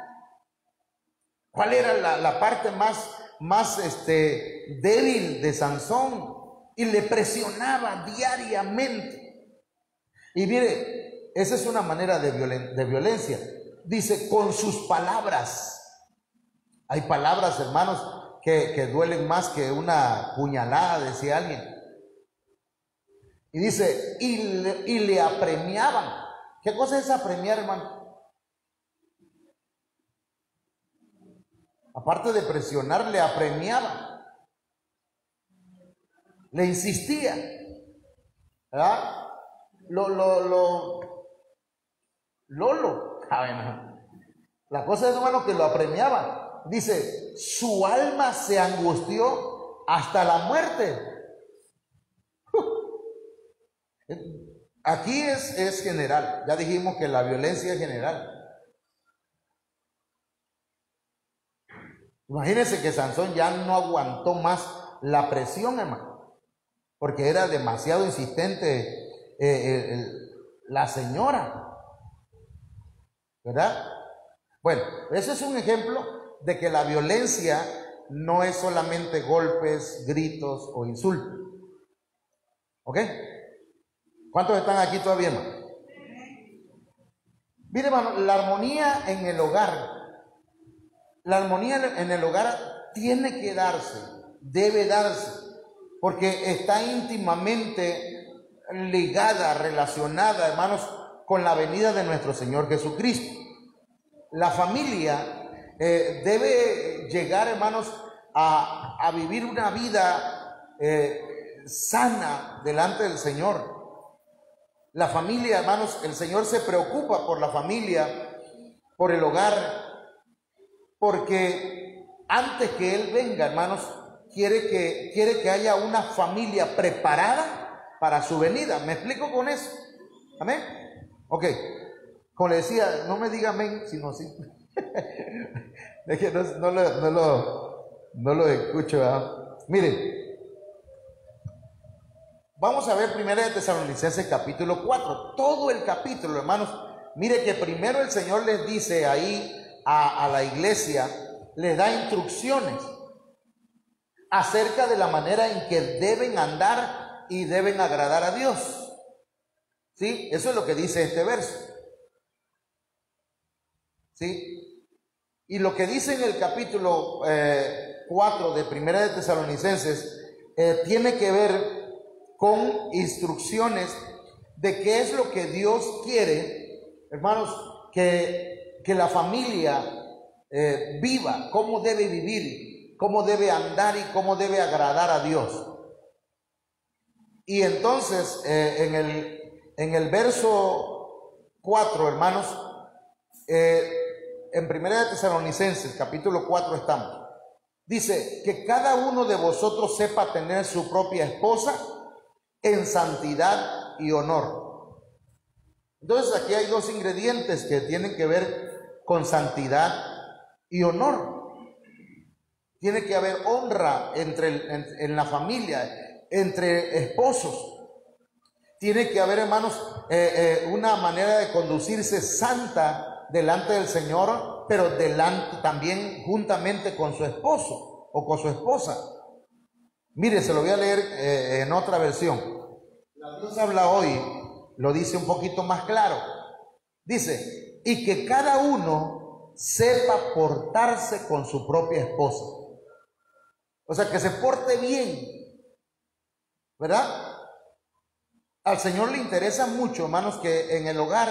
¿Cuál era la parte más débil de Sansón? Y le presionaba diariamente. Y mire, esa es una manera de violencia. Dice, con sus palabras. Hay palabras, hermanos, que duelen más que una puñalada, decía alguien. Y dice, y le apremiaban. ¿Qué cosa es apremiar, hermano? Aparte de presionar, le apremiaban. Le insistía, ¿verdad? Lolo. La cosa es, hermano, que lo apremiaban. Dice, su alma se angustió hasta la muerte. Aquí es general. Ya dijimos que la violencia es general. Imagínense que Sansón ya no aguantó más la presión, hermano, porque era demasiado insistente la señora, ¿verdad? Bueno, ese es un ejemplo de que la violencia no es solamente golpes, gritos o insultos. ¿Ok? ¿Cuántos están aquí todavía, hermano? Mire, hermano, la armonía en el hogar. La armonía en el hogar tiene que darse, debe darse, porque está íntimamente ligada, relacionada, hermanos, con la venida de nuestro Señor Jesucristo. La familia debe llegar, hermanos, a vivir una vida sana delante del Señor. La familia, hermanos, el Señor se preocupa por la familia, por el hogar, porque antes que Él venga, hermanos, quiere que haya una familia preparada para su venida. ¿Me explico con eso? ¿Amén? Ok. Como le decía, no me diga amén, sino sí. Es que no lo escucho, ¿verdad? Miren, vamos a ver 1 Tesalonicenses capítulo 4. Todo el capítulo, hermanos. Mire que primero el Señor les dice ahí a la iglesia, les da instrucciones acerca de la manera en que deben andar y deben agradar a Dios. ¿Sí? Eso es lo que dice este verso. ¿Sí? Y lo que dice en el capítulo 4 de 1 Tesalonicenses tiene que ver con instrucciones de qué es lo que Dios quiere, hermanos, que la familia viva, cómo debe vivir, cómo debe andar y cómo debe agradar a Dios. Y entonces en el verso 4, hermanos, en 1 Tesalonicenses capítulo 4 estamos. Dice que cada uno de vosotros sepa tener su propia esposa en santidad y honor. Entonces aquí hay dos ingredientes que tienen que ver con santidad y honor. Tiene que haber honra en la familia, entre esposos. Tiene que haber, hermanos, una manera de conducirse santa delante del Señor, pero delante también juntamente con su esposo o con su esposa. Mire, se lo voy a leer en otra versión. La Dios habla hoy, lo dice un poquito más claro. Dice, y que cada uno sepa portarse con su propia esposa. O sea, que se porte bien, ¿verdad? Al Señor le interesa mucho, hermanos, que en el hogar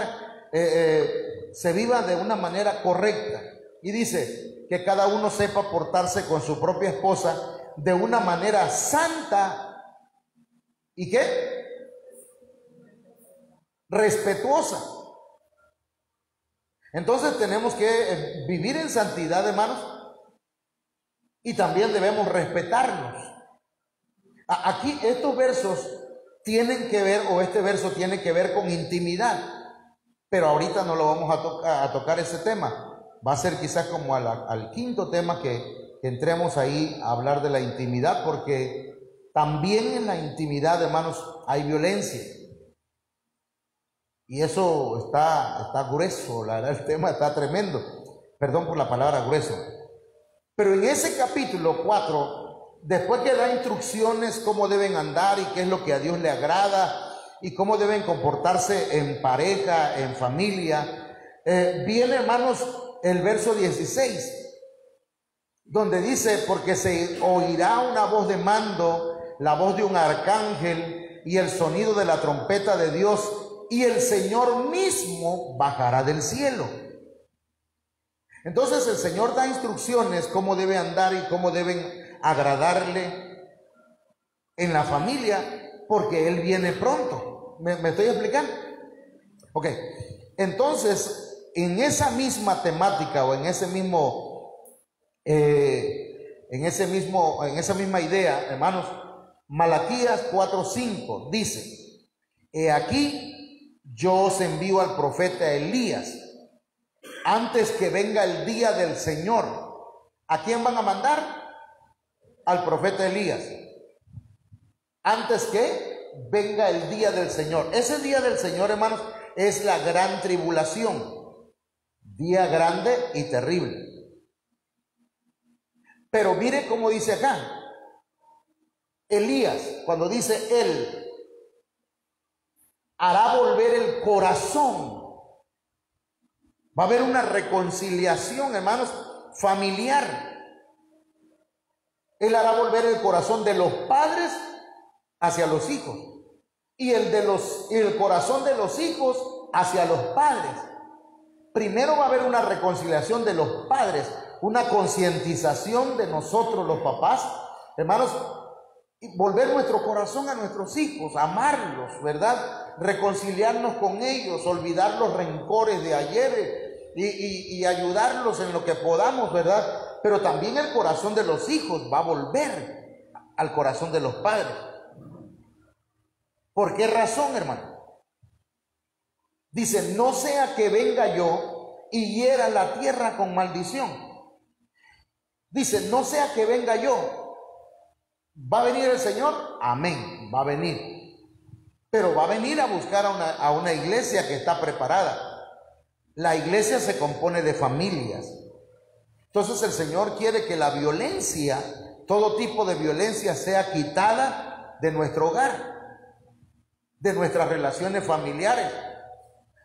se viva de una manera correcta. Y dice que cada uno sepa portarse con su propia esposa de una manera santa. ¿Y qué? Respetuosa. Entonces tenemos que vivir en santidad, hermanos, y también debemos respetarnos. Aquí estos versos tienen que ver, o este verso tiene que ver con intimidad, pero ahorita no lo vamos a tocar ese tema. Va a ser quizás como al quinto tema que entremos ahí a hablar de la intimidad, porque también en la intimidad, hermanos, hay violencia. Y eso está grueso, la verdad, el tema está tremendo. Perdón por la palabra grueso. Pero en ese capítulo 4, después que da instrucciones cómo deben andar y qué es lo que a Dios le agrada y cómo deben comportarse en pareja, en familia, viene, hermanos, el verso 16, donde dice, porque se oirá una voz de mando, la voz de un arcángel y el sonido de la trompeta de Dios, y el Señor mismo bajará del cielo. Entonces el Señor da instrucciones cómo debe andar y cómo deben agradarle en la familia, porque Él viene pronto. ¿Me estoy explicando? Ok, entonces en esa misma temática o en esa misma idea, hermanos, Malaquías 4:5 dice, he aquí yo os envío al profeta Elías antes que venga el día del Señor. ¿A quién van a mandar? Al profeta Elías. Antes que venga el día del Señor. Ese día del Señor, hermanos, es la gran tribulación. Día grande y terrible. Pero mire cómo dice acá. Elías, cuando dice él, hará volver el corazón. Va a haber una reconciliación, hermanos, familiar. Él hará volver el corazón de los padres hacia los hijos y el corazón de los hijos hacia los padres. Primero va a haber una reconciliación de los padres, una concientización de nosotros los papás, hermanos, y volver nuestro corazón a nuestros hijos, amarlos, ¿verdad? Reconciliarnos con ellos, olvidar los rencores de ayer y ayudarlos en lo que podamos, ¿verdad? Pero también el corazón de los hijos va a volver al corazón de los padres. ¿Por qué razón, hermano? Dice, no sea que venga yo y hiera la tierra con maldición. Dice, no sea que venga yo. ¿Va a venir el Señor? Amén, va a venir. Pero va a venir a buscar a una iglesia que está preparada. La iglesia se compone de familias. Entonces el Señor quiere que la violencia, todo tipo de violencia, sea quitada de nuestro hogar, de nuestras relaciones familiares.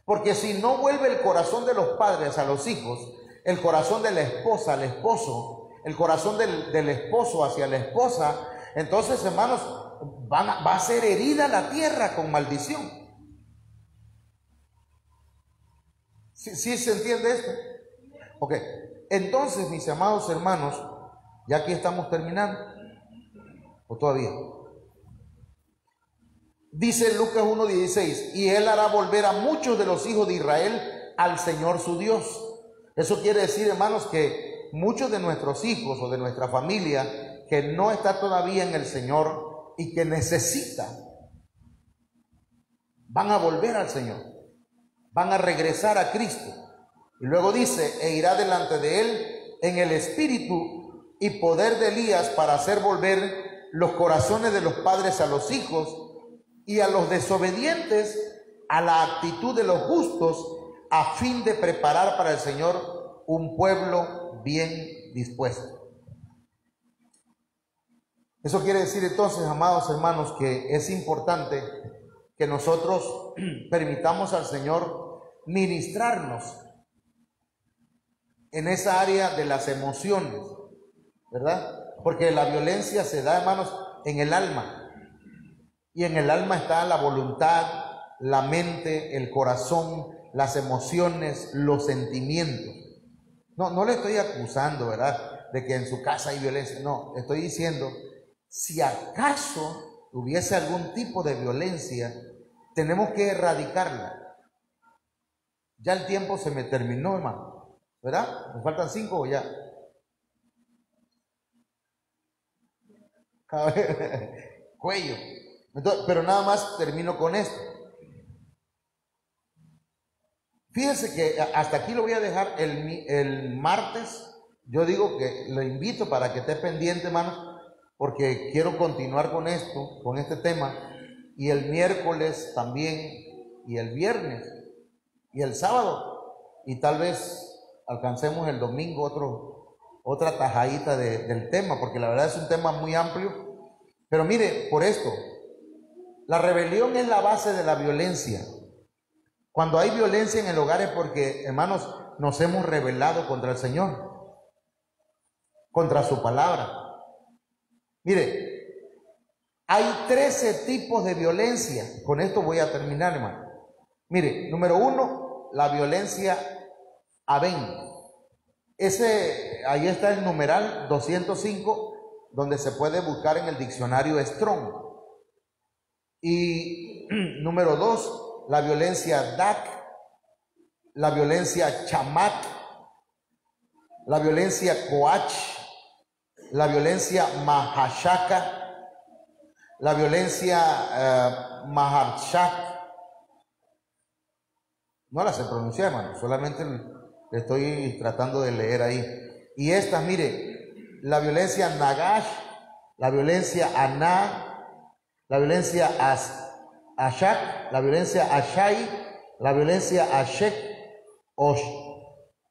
Porque si no vuelve el corazón de los padres a los hijos, el corazón de la esposa al esposo, el corazón del esposo hacia la esposa, entonces, hermanos, va a ser herida la tierra con maldición. ¿Sí se entiende esto? Ok, entonces, mis amados hermanos, ya aquí estamos terminando, ¿o todavía? Dice Lucas 1:16, y Él hará volver a muchos de los hijos de Israel al Señor su Dios. Eso quiere decir, hermanos, que muchos de nuestros hijos o de nuestra familia que no está todavía en el Señor y que necesita, van a volver al Señor, van a regresar a Cristo. Y luego dice, e irá delante de Él en el Espíritu y poder de Elías para hacer volver los corazones de los padres a los hijos y a los desobedientes a la actitud de los justos, a fin de preparar para el Señor un pueblo bien dispuesto. Eso quiere decir entonces, amados hermanos, que es importante que nosotros permitamos al Señor ministrarnos en esa área de las emociones, ¿verdad? Porque la violencia se da, hermanos, en el alma. Y en el alma está la voluntad, la mente, el corazón, las emociones, los sentimientos. No le estoy acusando, ¿verdad?, de que en su casa hay violencia. No, estoy diciendo, si acaso hubiese algún tipo de violencia, tenemos que erradicarla. Ya el tiempo se me terminó, hermano, ¿verdad? ¿Me faltan 5 o ya? Cuello. Entonces, pero nada más termino con esto. Fíjense que hasta aquí lo voy a dejar el martes. Yo digo que lo invito para que esté pendiente, hermano, porque quiero continuar con esto, con este tema. Y el miércoles también, y el viernes, y el sábado. Y tal vez alcancemos el domingo otra tajadita del tema, porque la verdad es un tema muy amplio. Pero mire, por esto, la rebelión es la base de la violencia. Cuando hay violencia en el hogar es porque, hermanos, nos hemos rebelado contra el Señor, contra su palabra. Mire, hay 13 tipos de violencia. Con esto voy a terminar, hermano. Mire, número 1, la violencia Abén. Ahí está el numeral 205, donde se puede buscar en el diccionario Strong. Y número 2, la violencia Dak, la violencia Chamak, la violencia Coach, la violencia Mahashaka, la violencia Maharshak. No la sé pronunciar, hermano, solamente le estoy tratando de leer ahí. Y estas, mire, la violencia Nagash, la violencia Aná, la violencia Ashak, la violencia Ashai, la violencia Ashek,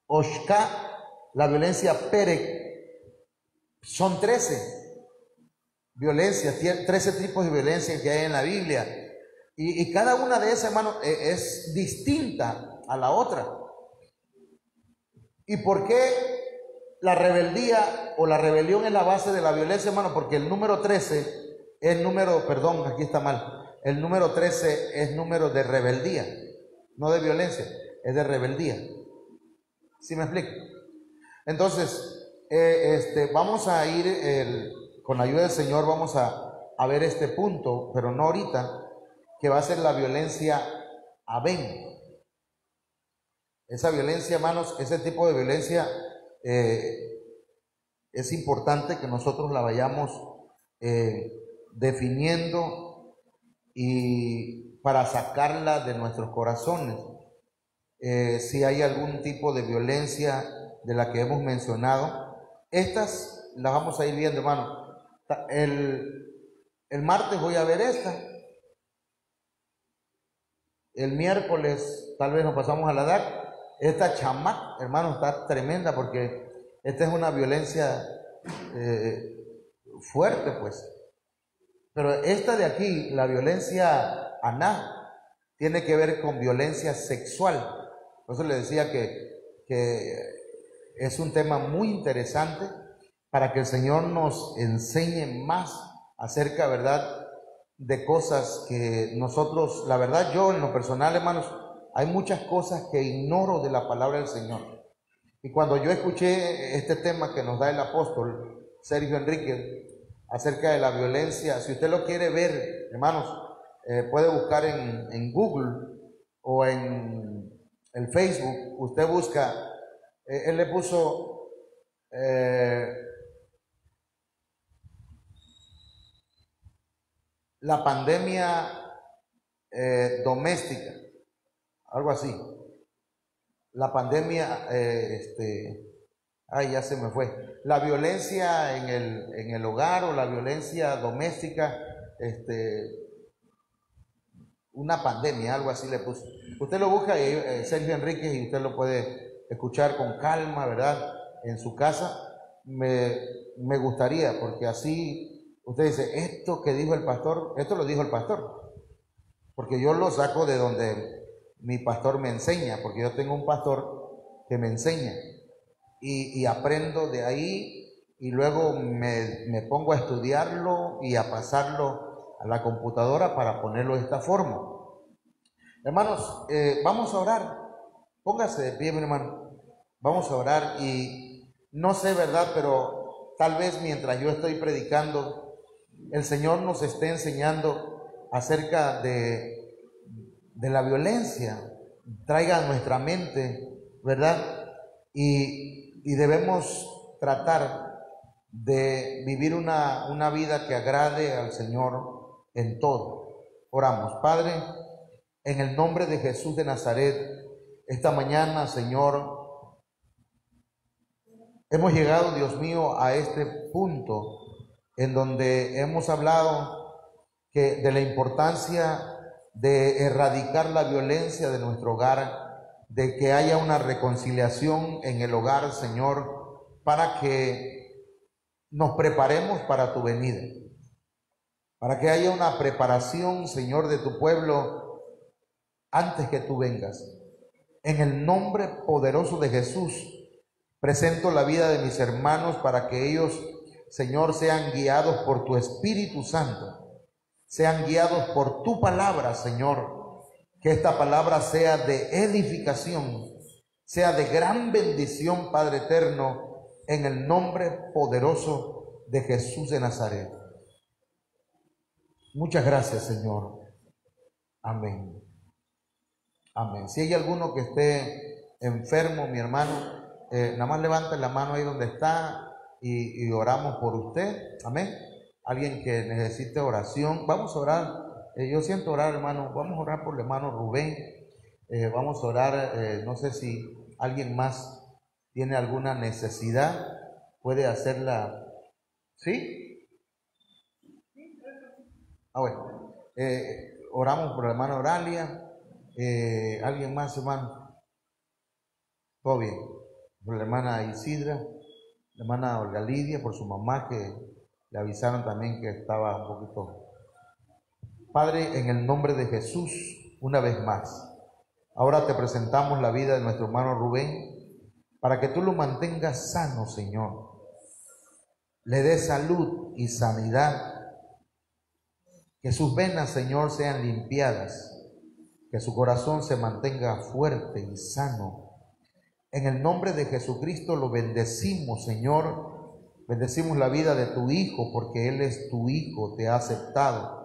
Oshka, la violencia Perek. Son 13 violencias, 13 tipos de violencia que hay en la Biblia. Y cada una de esas, hermano, es distinta a la otra. ¿Y por qué la rebeldía o la rebelión es la base de la violencia, hermano? Porque el número 13 es número, perdón, aquí está mal. El número 13 es número de rebeldía, no de violencia, es de rebeldía. ¿Sí me explico? Entonces, vamos a ir, con la ayuda del Señor, vamos a ver este punto, pero no ahorita, que va a ser la violencia Abén. Esa violencia, hermanos, ese tipo de violencia, es importante que nosotros la vayamos definiendo y para sacarla de nuestros corazones. Si hay algún tipo de violencia de la que hemos mencionado, estas las vamos a ir viendo, hermano. El martes voy a ver esta. El miércoles tal vez nos pasamos a la DAC. Esta Chamak, hermano, está tremenda porque esta es una violencia fuerte, pues. Pero esta de aquí, la violencia Aná, tiene que ver con violencia sexual. Por eso le decía que es un tema muy interesante para que el Señor nos enseñe más acerca, ¿verdad?, de cosas que nosotros, la verdad, yo en lo personal, hermanos, hay muchas cosas que ignoro de la palabra del Señor. Y cuando yo escuché este tema que nos da el apóstol Sergio Enrique acerca de la violencia, si usted lo quiere ver, hermanos, puede buscar en Google o en el Facebook, usted busca, él le puso la pandemia doméstica, algo así. La pandemia Ay, ya se me fue. La violencia en el hogar o la violencia doméstica, una pandemia, algo así le puso. Usted lo busca, Sergio Enríquez, y usted lo puede escuchar con calma, ¿verdad? En su casa. Me gustaría, porque así usted dice, esto que dijo el pastor, esto lo dijo el pastor, porque yo lo saco de donde mi pastor me enseña, porque yo tengo un pastor que me enseña y aprendo de ahí y luego me pongo a estudiarlo y a pasarlo a la computadora para ponerlo de esta forma. Hermanos, vamos a orar. Póngase de pie, mi hermano. Vamos a orar y no sé, ¿verdad? Pero tal vez mientras yo estoy predicando, el Señor nos esté enseñando acerca de la violencia. Traiga a nuestra mente, ¿verdad? Y debemos tratar de vivir una vida que agrade al Señor en todo. Oramos. Padre, en el nombre de Jesús de Nazaret, esta mañana, Señor, hemos llegado, Dios mío, a este punto en donde hemos hablado de la importancia de erradicar la violencia de nuestro hogar, de que haya una reconciliación en el hogar, Señor, para que nos preparemos para tu venida, para que haya una preparación, Señor, de tu pueblo antes que tú vengas. En el nombre poderoso de Jesús, presento la vida de mis hermanos para que ellos, Señor, sean guiados por tu Espíritu Santo, sean guiados por tu palabra, Señor. Que esta palabra sea de edificación, sea de gran bendición, Padre eterno, en el nombre poderoso de Jesús de Nazaret. Muchas gracias, Señor. Amén. Amén. Si hay alguno que esté enfermo, mi hermano, nada más levante la mano ahí donde está y oramos por usted. Amén. Alguien que necesite oración, vamos a orar. Yo siento orar, hermano. Vamos a orar por el hermano Rubén. Vamos a orar, no sé si alguien más tiene alguna necesidad, puede hacerla. ¿Sí? Bueno. Oramos por la hermana Oralia. ¿Alguien más, hermano? Todo bien. Por la hermana Isidra, la hermana Olga Lidia, por su mamá, que le avisaron también que estaba un poquito. Padre, en el nombre de Jesús, una vez más, ahora te presentamos la vida de nuestro hermano Rubén, para que tú lo mantengas sano, Señor. Le des salud y sanidad. Que sus venas, Señor, sean limpiadas. Que su corazón se mantenga fuerte y sano. En el nombre de Jesucristo lo bendecimos, Señor. Bendecimos la vida de tu Hijo, porque Él es tu Hijo, te ha aceptado.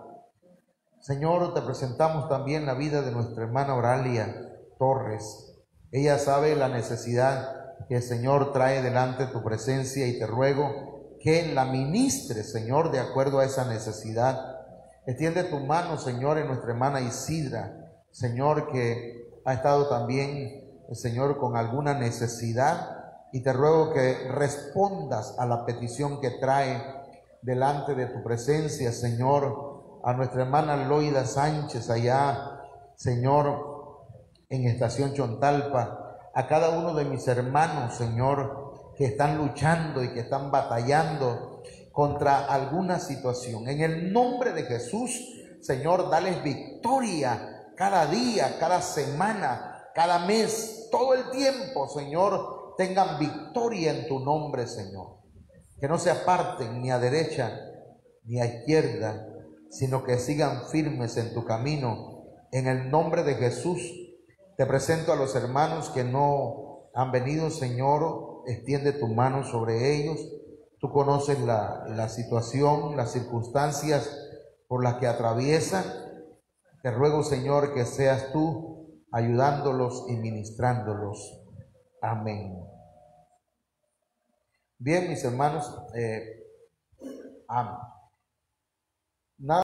Señor, te presentamos también la vida de nuestra hermana Oralia Torres. Ella sabe la necesidad que el Señor trae delante de tu presencia y te ruego que la ministres, Señor, de acuerdo a esa necesidad. Extiende tu mano, Señor, en nuestra hermana Isidra, Señor, que ha estado también, Señor, con alguna necesidad, y te ruego que respondas a la petición que trae delante de tu presencia, Señor. A nuestra hermana Loida Sánchez allá, Señor, en Estación Chontalpa, a cada uno de mis hermanos, Señor, que están luchando y que están batallando contra alguna situación. En el nombre de Jesús, Señor, dales victoria cada día, cada semana, cada mes, todo el tiempo, Señor, tengan victoria en tu nombre, Señor. Que no se aparten ni a derecha ni a izquierda, sino que sigan firmes en tu camino. En el nombre de Jesús, te presento a los hermanos que no han venido, Señor. Extiende tu mano sobre ellos. Tú conoces la situación, las circunstancias por las que atraviesan. Te ruego, Señor, que seas tú ayudándolos y ministrándolos. Amén. Bien, mis hermanos, amén. Nada